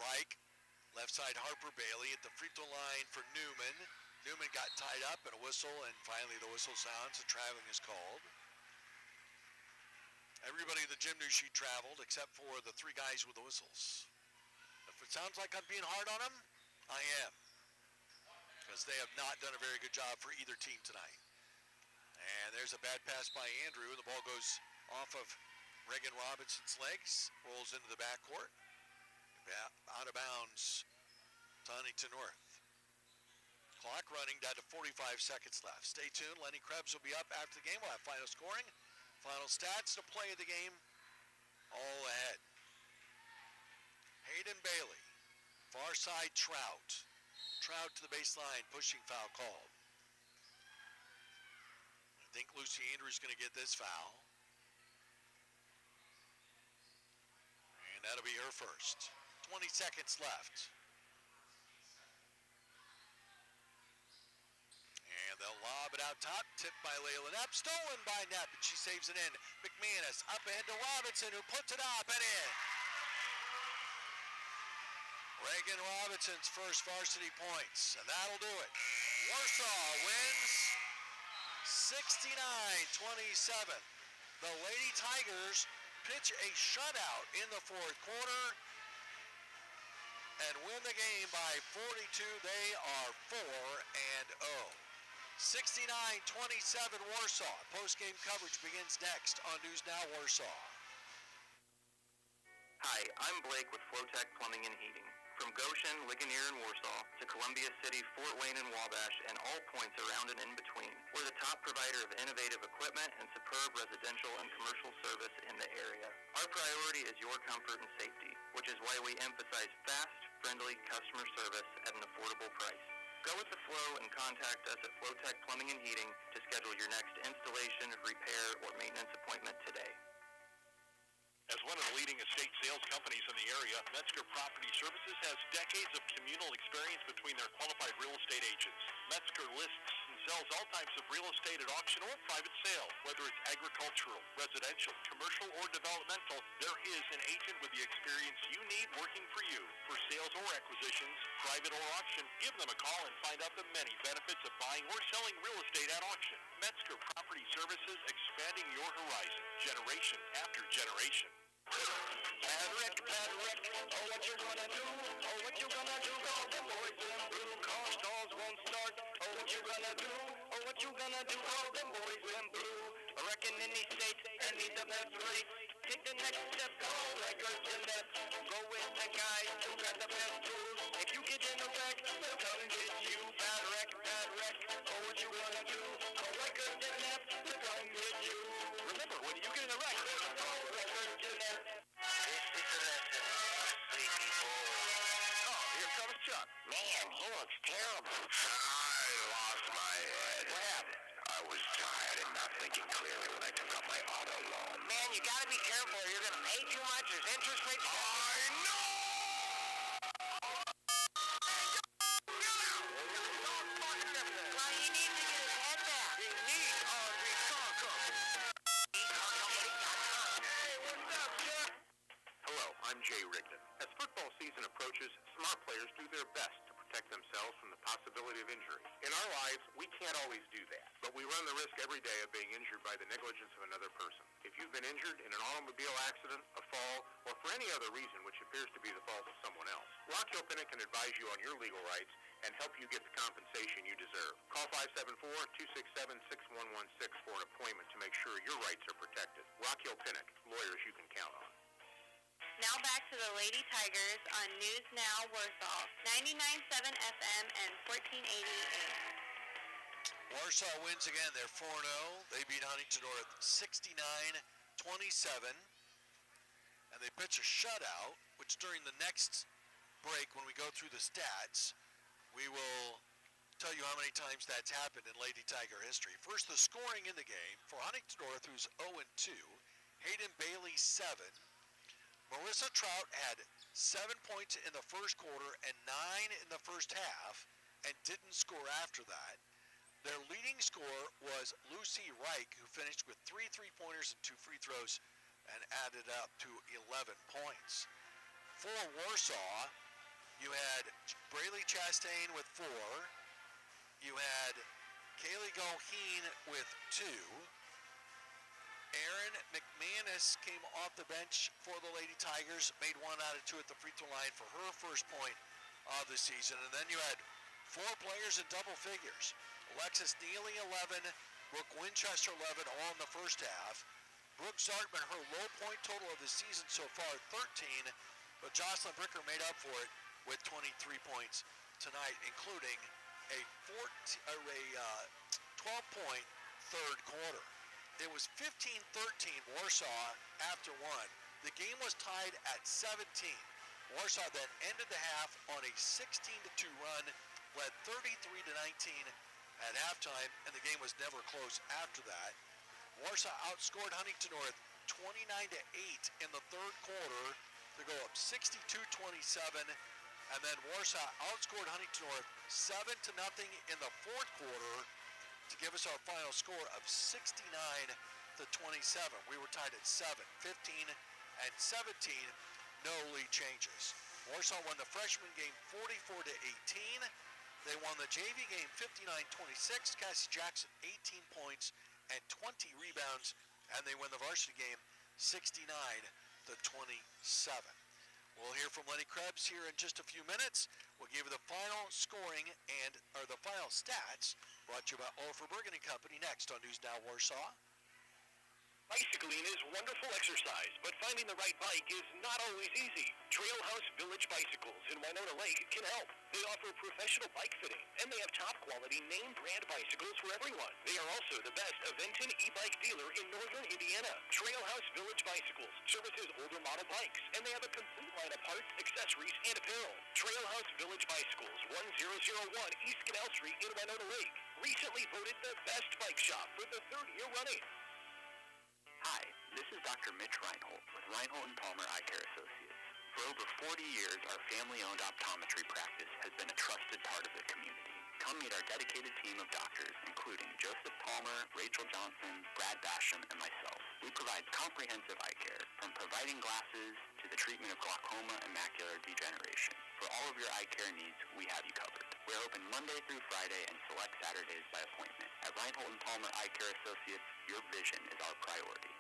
Reich, left side Harper Bailey at the free throw line for Newman. Newman got tied up and a whistle, and finally the whistle sounds and traveling is called. Everybody in the gym knew she traveled except for the 3 guys with the whistles. If it sounds like I'm being hard on them, I am. Because they have not done a very good job for either team tonight. And there's a bad pass by Andrew. The ball goes off of Reagan Robinson's legs, rolls into the backcourt. Out of bounds to Huntington North. Clock running down to 45 seconds left. Stay tuned. Lenny Krebs will be up after the game. We'll have final scoring, final stats to play of the game all ahead. Hayden Bailey, far side Trout. Trout to the baseline, pushing foul called. I think Lucy Andrews is going to get this foul. And that'll be her first. 20 seconds left. And they'll lob it out top, tipped by Layla Knapp, stolen by Knapp, and she saves it in. McManus up ahead to Robinson, who puts it up and in. Reagan Robinson's first varsity points, and that'll do it. Warsaw wins 69-27. The Lady Tigers pitch a shutout in the fourth quarter and win the game by 42. They are 4-0. 69-27 Warsaw. Postgame coverage begins next on News Now Warsaw.
Hi, I'm Blake with Flowtech Plumbing and Heating. From Goshen, Ligonier, and Warsaw to Columbia City, Fort Wayne, and Wabash, and all points around and in between, we're the top provider of innovative equipment and superb residential and commercial service in the area. Our priority is your comfort and safety, which is why we emphasize fast, friendly customer service at an affordable price. Go with the flow and contact us at Flowtech Plumbing and Heating to schedule your next installation, repair, or maintenance appointment today.
As one of the leading estate sales companies in the area, Metzger Property Services has decades of communal experience between their qualified real estate agents. Metzger lists and sells all types of real estate at auction or private sale. Whether it's agricultural, residential, commercial, or developmental, there is an agent with the experience you need working for you. For sales or acquisitions, private or auction, give them a call and find out the many benefits of buying or selling real estate at auction. Metzger Property Services, expanding your horizon, generation after generation.
Pat Rick, oh what you gonna do? Oh what you gonna do? Call the boys in blue. Car stalls won't start. Oh what you gonna do? Oh what you gonna do? Call the boys in blue. I reckon any state and need the best rate. Take the next step, call records and that. Go with the guys who got the best tools. If you get in a wreck, they'll come get you. Pat Rick, oh what you gonna do? Call records and that. They'll come get you.
Remember, when you get in a wreck,
call records and that.
This is a lesson for sleepy boys.
Oh, here comes Chuck.
Man, he looks terrible. I lost my head. What happened? I was tired and not thinking clearly when I took out my auto loan. Man, you gotta be careful or you're gonna pay too much. There's interest rates. I know! Well, he needs to get his head back. He needs R&B car company. Hey, what's up, Chuck?
Hello, I'm Jay Rigdon. As football season approaches, smart players do their best to protect themselves from the possibility of injury. In our lives, we can't always do that, but we run the risk every day of being injured by the negligence of another person. If you've been injured in an automobile accident, a fall, or for any other reason which appears to be the fault of someone else, Rock Hill Pinnock can advise you on your legal rights and help you get the compensation you deserve. Call 574-267-6116 for an appointment to make sure your rights are protected. Rock Hill Pinnock, lawyers you can count on.
Now back to the Lady Tigers on News Now Warsaw, 99.7 FM and 1480 AM.
Warsaw wins again. They're 4-0. They beat Huntington North 69-27. And they pitch a shutout, which during the next break, when we go through the stats, we will tell you how many times that's happened in Lady Tiger history. First, the scoring in the game for Huntington North, who's 0-2. Hayden Bailey, 7. Marissa Trout had 7 points in the first quarter and 9 in the first half and didn't score after that. Their leading scorer was Lucy Reich, who finished with 3 3-pointers and 2 free throws and added up to 11 points. For Warsaw, you had Braylee Chastain with 4. You had Kaylee Goheen with 2. Erin McManus came off the bench for the Lady Tigers, made 1 out of 2 at the free throw line for her first point of the season. And then you had 4 players in double figures. Alexis Neely, 11. Brooke Winchester, 11, all in the first half. Brooke Zartman, her low point total of the season so far, 13. But Jocelyn Bricker made up for it with 23 points tonight, including a 12-point third quarter. It was 15-13 Warsaw after 1. The game was tied at 17. Warsaw then ended the half on a 16-2 run, led 33-19 at halftime, and the game was never close after that. Warsaw outscored Huntington North 29-8 in the third quarter to go up 62-27, and then Warsaw outscored Huntington North 7-0 in the fourth quarter to give us our final score of 69-27. We were tied at 7, 15, and 17. No lead changes. Warsaw won the freshman game 44-18. They won the JV game 59-26. Cassie Jackson 18 points and 20 rebounds, and they win the varsity game 69-27. We'll hear from Lenny Krebs here in just a few minutes. We'll give you the final scoring or the final stats brought to you by Oliver Bergen & Company next on News Now Warsaw.
Bicycling is wonderful exercise, but finding the right bike is not always easy. Trailhouse Village Bicycles in Winona Lake can help. They offer professional bike fitting, and they have top-quality name-brand bicycles for everyone. They are also the best Aventon e-bike dealer in northern Indiana. Trailhouse Village Bicycles services older model bikes, and they have a complete line of parts, accessories, and apparel. Trailhouse Village Bicycles, 1001 East Canal Street in Winona Lake. Recently voted the best bike shop for the 3rd year running.
Hi, this is Dr. Mitch Reinhold with Reinhold & Palmer Eye Care Associates. For over 40 years, our family-owned optometry practice has been a trusted part of the community. Come meet our dedicated team of doctors, including Joseph Palmer, Rachel Johnson, Brad Basham, and myself. We provide comprehensive eye care, from providing glasses to the treatment of glaucoma and macular degeneration. For all of your eye care needs, we have you covered. We're open Monday through Friday and select Saturdays by appointment. At Reinhold & Palmer Eye Care Associates, your vision is our priority.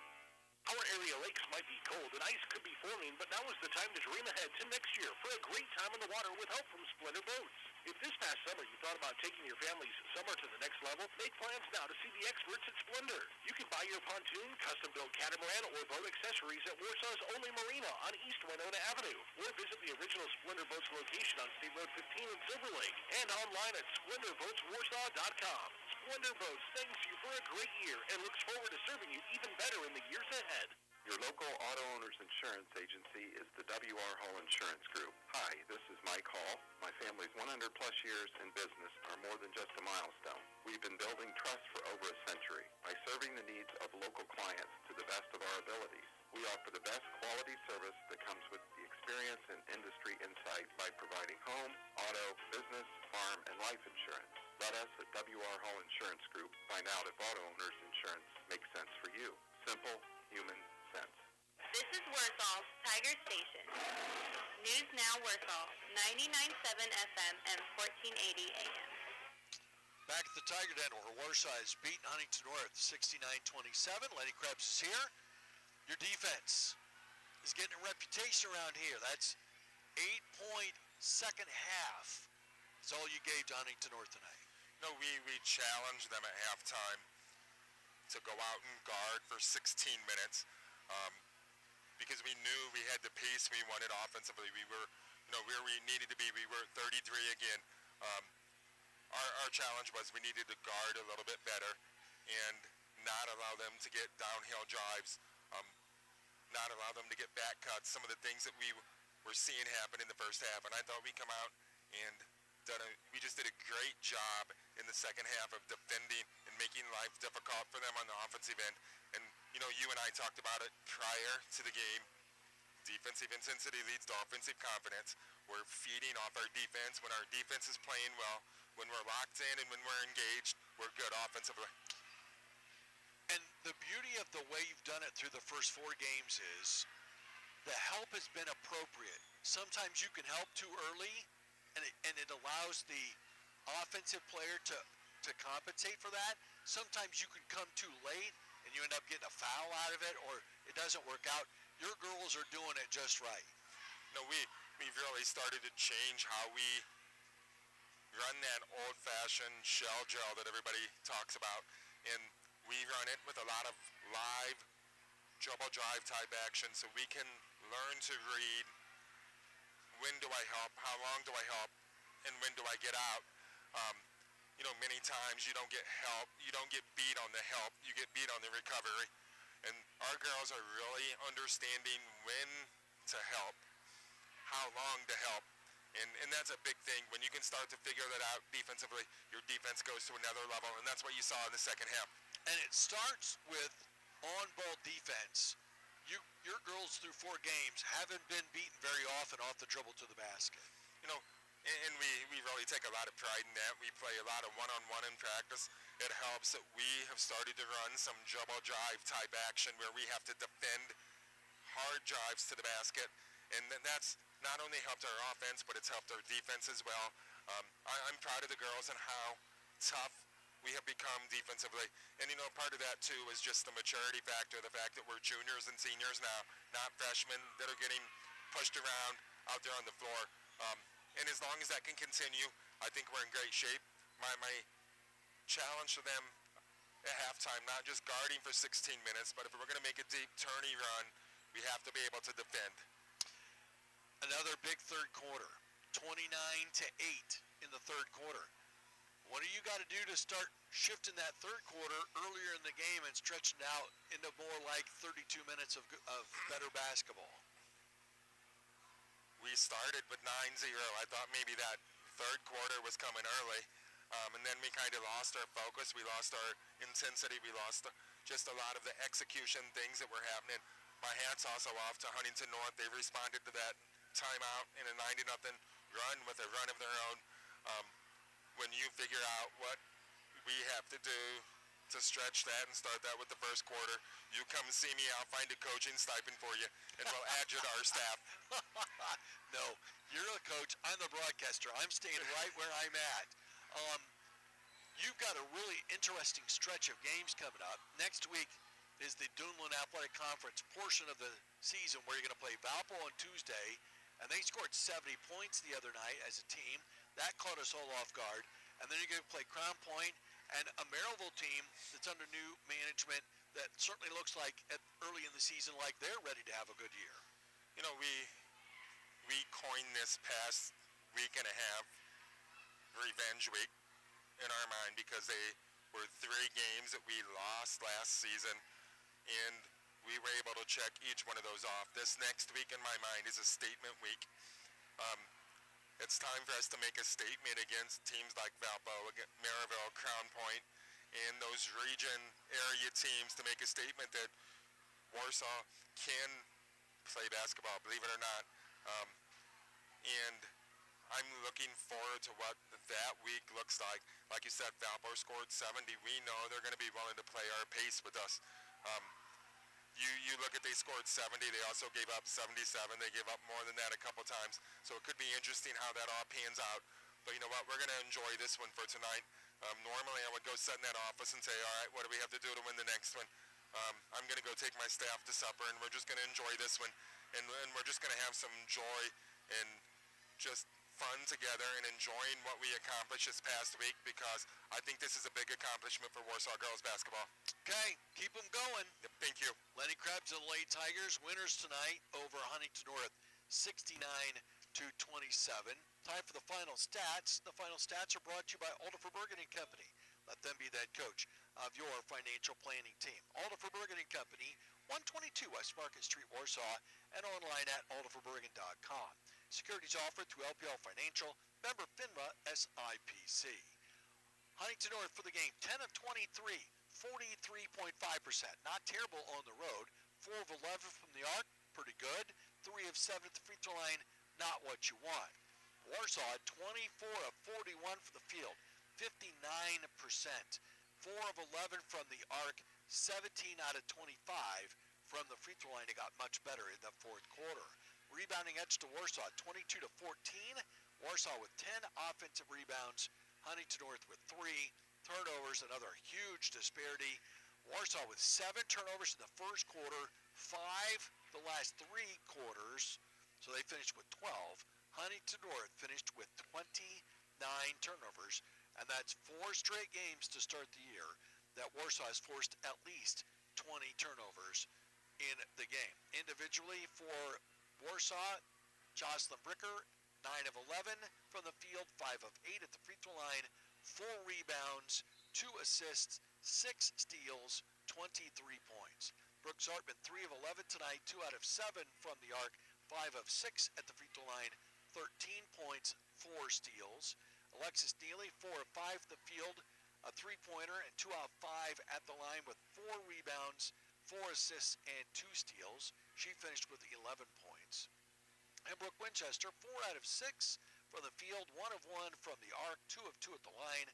Our area lakes might be cold and ice could be forming, but now is the time to dream ahead to next year for a great time on the water with help from Splendor Boats. If this past summer you thought about taking your family's summer to the next level, make plans now to see the experts at Splendor. You can buy your pontoon, custom-built catamaran, or boat accessories at Warsaw's only marina on East Winona Avenue, or visit the original Splendor Boats location on State Road 15 in Silver Lake, and online at SplendorBoatsWarsaw.com. Splendor Boats thanks you for a great year and looks forward to serving you even better in the years ahead.
Your local auto owner's insurance agency is the W.R. Hall Insurance Group. Hi, this is Mike Hall. My family's 100-plus years in business are more than just a milestone. We've been building trust for over a century by serving the needs of local clients to the best of our abilities. We offer the best quality service that comes with the experience and industry insight by providing home, auto, business, farm, and life insurance. Let us at W.R. Hall Insurance Group find out if auto owner's insurance makes sense for you. Simple, human sense.
This is Warsaw's Tiger Station. News Now Warsaw, 99.7 FM and 1480 AM.
Back at the Tiger Den, where Warsaw is beating Huntington North 69-27. Lenny Krebs is here. Your defense is getting a reputation around here. That's 8-point second half. That's all you gave to Huntington North tonight.
No, we challenged them at halftime to go out and guard for 16 minutes because we knew we had the pace we wanted offensively. We were, where we needed to be. We were 33 again. Our challenge was we needed to guard a little bit better and not allow them to get downhill drives, not allow them to get back cuts, some of the things that we were seeing happen in the first half. And I thought we come out and we just did a great job in the second half of defending and making life difficult for them on the offensive end. And, you and I talked about it prior to the game. Defensive intensity leads to offensive confidence. We're feeding off our defense. When our defense is playing well, when we're locked in and when we're engaged, we're good offensively.
And the beauty of the way you've done it through the first 4 games is the help has been appropriate. Sometimes you can help too early, and it allows the offensive player to compensate for that. Sometimes you can come too late, and you end up getting a foul out of it, or it doesn't work out. Your girls are doing it just right.
No, we've really started to change how we run that old-fashioned shell drill that everybody talks about, and we run it with a lot of live double drive type action, so we can learn to read when do I help, how long do I help, and when do I get out. Many times you don't get help, you don't get beat on the help, you get beat on the recovery. And our girls are really understanding when to help, how long to help. And that's a big thing. When you can start to figure that out defensively, your defense goes to another level, and that's what you saw in the second half.
And it starts with on-ball defense. Your girls through 4 games haven't been beaten very often off the dribble to the basket.
And we really take a lot of pride in that. We play a lot of one-on-one in practice. It helps that we have started to run some double drive type action where we have to defend hard drives to the basket. And that's not only helped our offense, but it's helped our defense as well. I'm proud of the girls and how tough we have become defensively. And, part of that, too, is just the maturity factor, the fact that we're juniors and seniors now, not freshmen that are getting pushed around out there on the floor. And as long as that can continue, I think we're in great shape. My challenge to them at halftime, not just guarding for 16 minutes, but if we're going to make a deep tourney run, we have to be able to defend.
Another big third quarter, 29-8 in the third quarter. What do you got to do to start shifting that third quarter earlier in the game and stretching it out into more like 32 minutes of better basketball?
We started with 9-0. I thought maybe that third quarter was coming early. And then we kind of lost our focus, we lost our intensity, we lost just a lot of the execution things that were happening. My hat's also off to Huntington North. They responded to that timeout in a 90-0 run with a run of their own. When you figure out what we have to do to stretch that and start that with the first quarter, you come see me, I'll find a coaching stipend for you, and we'll add you to our staff.
No, you're the coach, I'm the broadcaster. I'm staying right where I'm at. You've got a really interesting stretch of games coming up. Next week is the Duneland Athletic Conference portion of the season where you're going to play Valpo on Tuesday, and they scored 70 points the other night as a team. That caught us all off guard. And then you're going to play Crown Point and a Maryville team that's under new management that certainly looks like early in the season like they're ready to have a good year.
You know, we coined this past week and a half Revenge Week in our mind because they were 3 games that we lost last season, and we were able to check each one of those off. This next week in my mind is a statement week. It's time for us to make a statement against teams like Valpo, Maryville, Crown Point, and those region area teams to make a statement that Warsaw can play basketball, believe it or not. And I'm looking forward to what that week looks like. Like you said, Valpo scored 70. We know they're going to be willing to play our pace with us. You look at, they scored 70. They also gave up 77. They gave up more than that a couple times. So it could be interesting how that all pans out. But you know what? We're going to enjoy this one for tonight. Normally I would go sit in that office and say, all right, what do we have to do to win the next one? I'm going to go take my staff to supper, and we're just going to enjoy this one. And we're just going to have some joy and just fun together and enjoying what we accomplished this past week, because I think this is a big accomplishment for Warsaw girls basketball.
Okay, keep them going.
Yep, thank you.
Lenny Krebs and the Lady Tigers, winners tonight over Huntington North, 69-27. Time for the final stats. The final stats are brought to you by Alderfer Bergen & Company. Let them be that coach of your financial planning team. Alderfer Bergen & Company, 122 West Market Street, Warsaw, and online at alderferbergen.com. Securities offered through LPL Financial, member FINRA SIPC. Huntington North for the game, 10 of 23, 43.5%. Not terrible on the road. 4 of 11 from the arc, pretty good. 3 of 7 at the free throw line, not what you want. Warsaw at 24 of 41 for the field, 59%. 4 of 11 from the arc, 17 out of 25 from the free throw line. It got much better in the fourth quarter. Rebounding edge to Warsaw, 22-14. Warsaw with 10 offensive rebounds. Huntington North with 3 turnovers, another huge disparity. Warsaw with 7 turnovers in the first quarter, 5 the last 3 quarters, so they finished with 12. Huntington North finished with 29 turnovers, and that's 4 straight games to start the year that Warsaw has forced at least 20 turnovers in the game. Individually for Warsaw, Jocelyn Bricker, 9 of 11 from the field, 5 of 8 at the free throw line, 4 rebounds, 2 assists, 6 steals, 23 points. Brooks Hartman, 3 of 11 tonight, 2 out of 7 from the arc, 5 of 6 at the free throw line, 13 points, 4 steals. Alexis Neely, 4 of 5 at the field, a 3-pointer, and 2 out of 5 at the line with 4 rebounds, 4 assists, and 2 steals. She finished with 11 points. And Brooke Winchester, 4 out of 6 from the field, 1 of 1 from the arc, 2 of 2 at the line.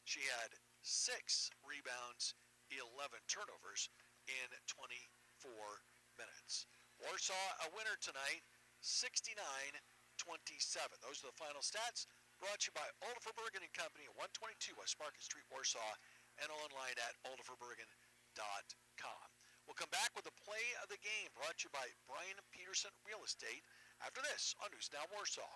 She had 6 rebounds, 11 turnovers in 24 minutes. Warsaw a winner tonight, 69-27. Those are the final stats, brought to you by Alderfer Bergen & Company at 122 West Market Street, Warsaw, and online at alderferbergen.com. We'll come back with the play of the game, brought to you by Brian Peterson Real Estate, after this on News Now Warsaw.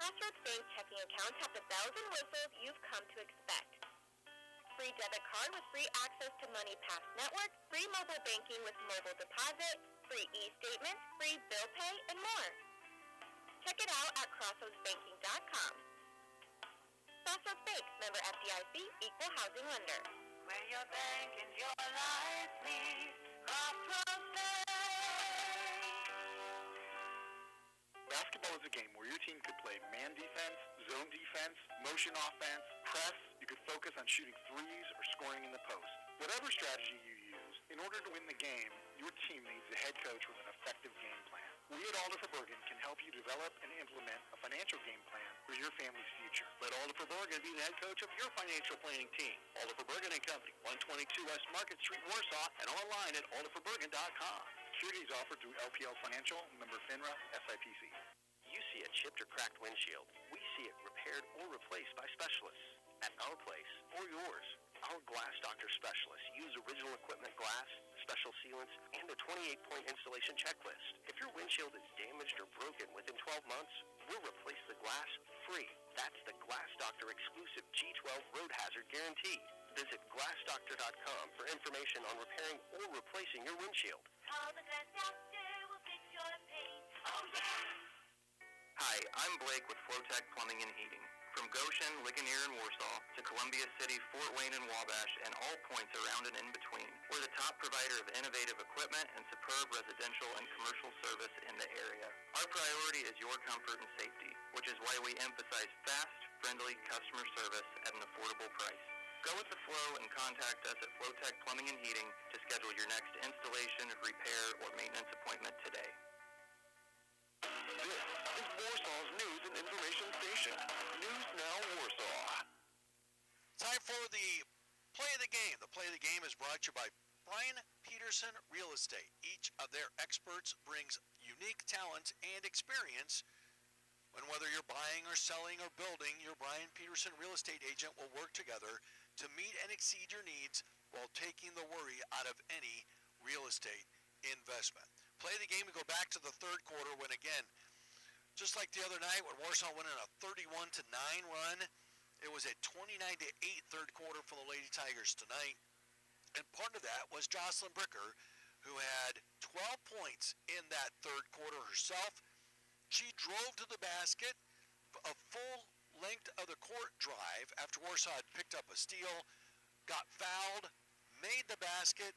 Crossroads Bank checking accounts have the bells and whistles you've come to expect. Free debit card with free access to MoneyPass Network, free mobile banking with mobile deposit, free e-statements, free bill pay, and more. Check it out at crossroadsbanking.com. Crossroads Bank, member FDIC, equal housing lender.
When your bank and your life meet, Crossroads Bank.
Basketball is a game where your team could play man defense, zone defense, motion offense, press. You could focus on shooting threes or scoring in the post. Whatever strategy you use, in order to win the game, your team needs a head coach with an effective game plan. We at Alder Verbergen can help you develop and implement a financial game plan for your family's future.
Let Alder Verbergen be the head coach of your financial planning team. Alder Verbergen & Company, 122 West Market Street, Warsaw, and online at alderverbergen.com.
Securities offered through LPL Financial, member FINRA, SIPC.
You see a chipped or cracked windshield. We see it repaired or replaced by specialists. At our place or yours, our Glass Doctor specialists use original equipment glass, special sealants, and a 28-point installation checklist. If your windshield is damaged or broken within 12 months, we'll replace the glass free. That's the Glass Doctor exclusive G12 Road Hazard Guarantee. Visit glassdoctor.com for information on repairing or replacing your windshield.
Call the Glass Doctor, we'll fix your paint. Oh, yeah!
Hi, I'm Blake with Flowtech Plumbing and Heating. From Goshen, Ligonier, and Warsaw to Columbia City, Fort Wayne, and Wabash, and all points around and in between, we're the top provider of innovative equipment and superb residential and commercial service in the area. Our priority is your comfort and safety, which is why we emphasize fast, friendly customer service at an affordable price. Go with the flow and contact us at Flowtech Plumbing and Heating to schedule your next installation, repair, or maintenance appointment today.
This is Warsaw's news and information station. News Now Warsaw.
Time for the Play of the Game. The Play of the Game is brought to you by Brian Peterson Real Estate. Each of their experts brings unique talent and experience. When whether you're buying or selling or building, your Brian Peterson Real Estate agent will work together to meet and exceed your needs while taking the worry out of any real estate investment. Play of the game, we go back to the third quarter when, again, just like the other night when Warsaw went on a 31-9 run, it was a 29-8 third quarter for the Lady Tigers tonight. And part of that was Jocelyn Bricker, who had 12 points in that third quarter herself. She drove to the basket, a full length of the court drive after Warsaw had picked up a steal, got fouled, made the basket,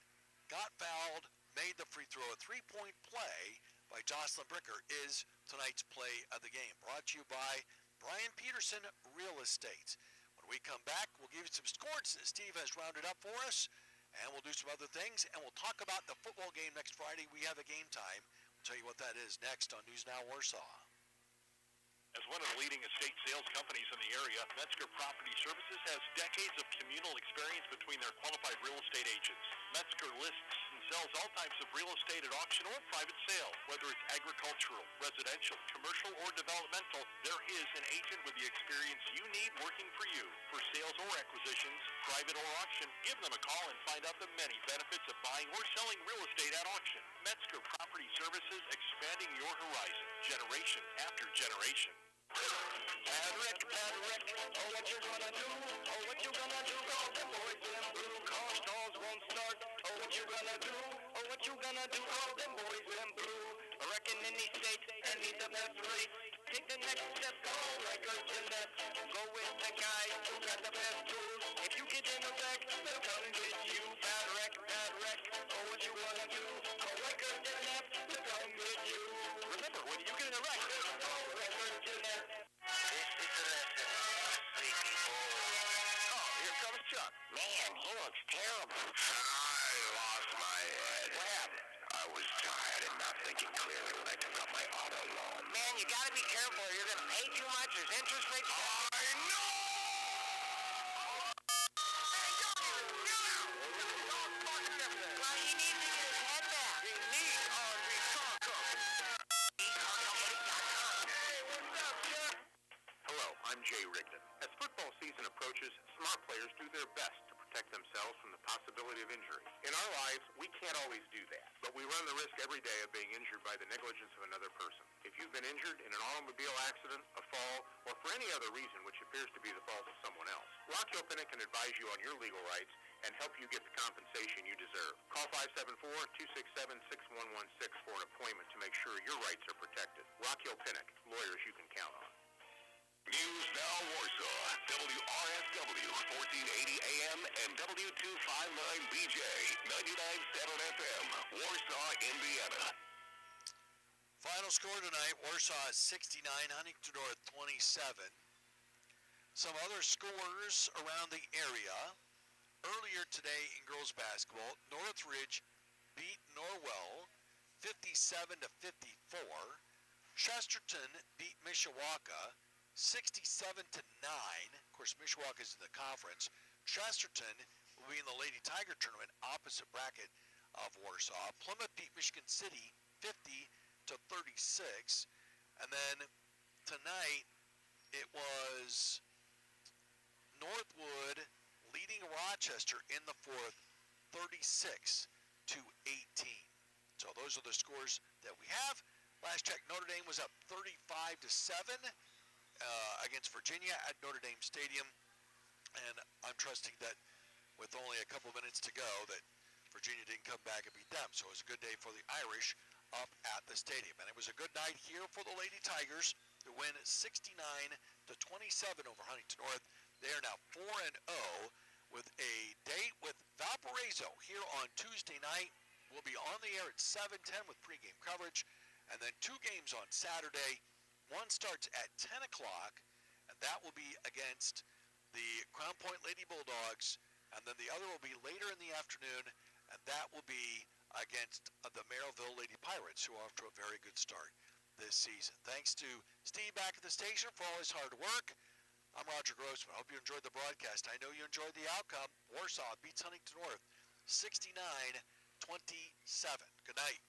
got fouled, made the free throw. A three-point play by Jocelyn Bricker is tonight's play of the game. Brought to you by Brian Peterson Real Estate. When we come back, we'll give you some scores that Steve has rounded up for us, and we'll do some other things, and we'll talk about the football game next Friday. We have a game time. We'll tell you what that is next on News Now Warsaw.
As one of the leading estate sales companies in the area, Metzger Property Services has decades of communal experience between their qualified real estate agents. Metzger lists and sells all types of real estate at auction or private sale. Whether it's agricultural, residential, commercial, or developmental, there is an agent with the experience you need working for you. For sales or acquisitions, private or auction, give them a call and find out the many benefits of buying or selling real estate at auction. Metzger Property Services, expanding your horizon, generation after generation.
Patrick, oh what you gonna do? Oh what you gonna do? Call the boys in blue. Car stalls won't start. Oh what you gonna do? Oh what you gonna do? Call them boys in blue. I reckon any state and need the best rates. Take the next step, call Records and that. Go with the guys who got the best tools. If you get in a wreck, they'll come get you. Bad wreck. Oh what you gonna do? Call Records and that. They'll come get you.
Remember, when you get in a wreck,
call Records and that.
Chuck. Man, he looks terrible. I lost my head. What happened? I was tired and not thinking clearly when I took out my auto loan. Man, you gotta be careful or you're gonna pay too much. There's interest rates. I know! Well, he needs to get his head back. He needs our
Hello, I'm Jay Rigdon. As football season approaches, smart players do their best to protect themselves from the possibility of injury. In our lives, we can't always do that, but we run the risk every day of being injured by the negligence of another person. If you've been injured in an automobile accident, a fall, or for any other reason which appears to be the fault of someone else, Rock Hill Pinnock can advise you on your legal rights and help you get the compensation you deserve. Call 574-267-6116 for an appointment to make sure your rights are protected. Rock Hill Pinnock, lawyers you can count on.
News Now Warsaw, WRSW, 1480 AM and W259BJ, 99.7 FM, Warsaw, Indiana.
Final score tonight, Warsaw 69, Huntington North 27. Some other scores around the area. Earlier today in girls basketball, Northridge beat Norwell 57 to 54. Chesterton beat Mishawaka 67 to 9. Of course, Mishawaka is in the conference. Chesterton will be in the Lady Tiger tournament, opposite bracket of Warsaw. Plymouth beat Michigan City 50 to 36. And then tonight it was Northwood leading Rochester in the fourth 36 to 18. So those are the scores that we have. Last check, Notre Dame was up 35 to 7 against Virginia at Notre Dame Stadium. And I'm trusting that with only a couple minutes to go that Virginia didn't come back and beat them. So it was a good day for the Irish up at the stadium. And it was a good night here for the Lady Tigers who win 69 to 27 over Huntington North. They are now 4-0 with a date with Valparaiso here on Tuesday night. We'll be on the air at 7:10 with pregame coverage. And then 2 games on Saturday. One starts at 10 o'clock, and that will be against the Crown Point Lady Bulldogs. And then the other will be later in the afternoon, and that will be against the Merrillville Lady Pirates, who are off to a very good start this season. Thanks to Steve back at the station for all his hard work. I'm Roger Grossman. I hope you enjoyed the broadcast. I know you enjoyed the outcome. Warsaw beats Huntington North 69-27. Good night.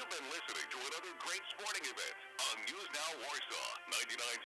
You've been listening to another great sporting event on News Now Warsaw 99.7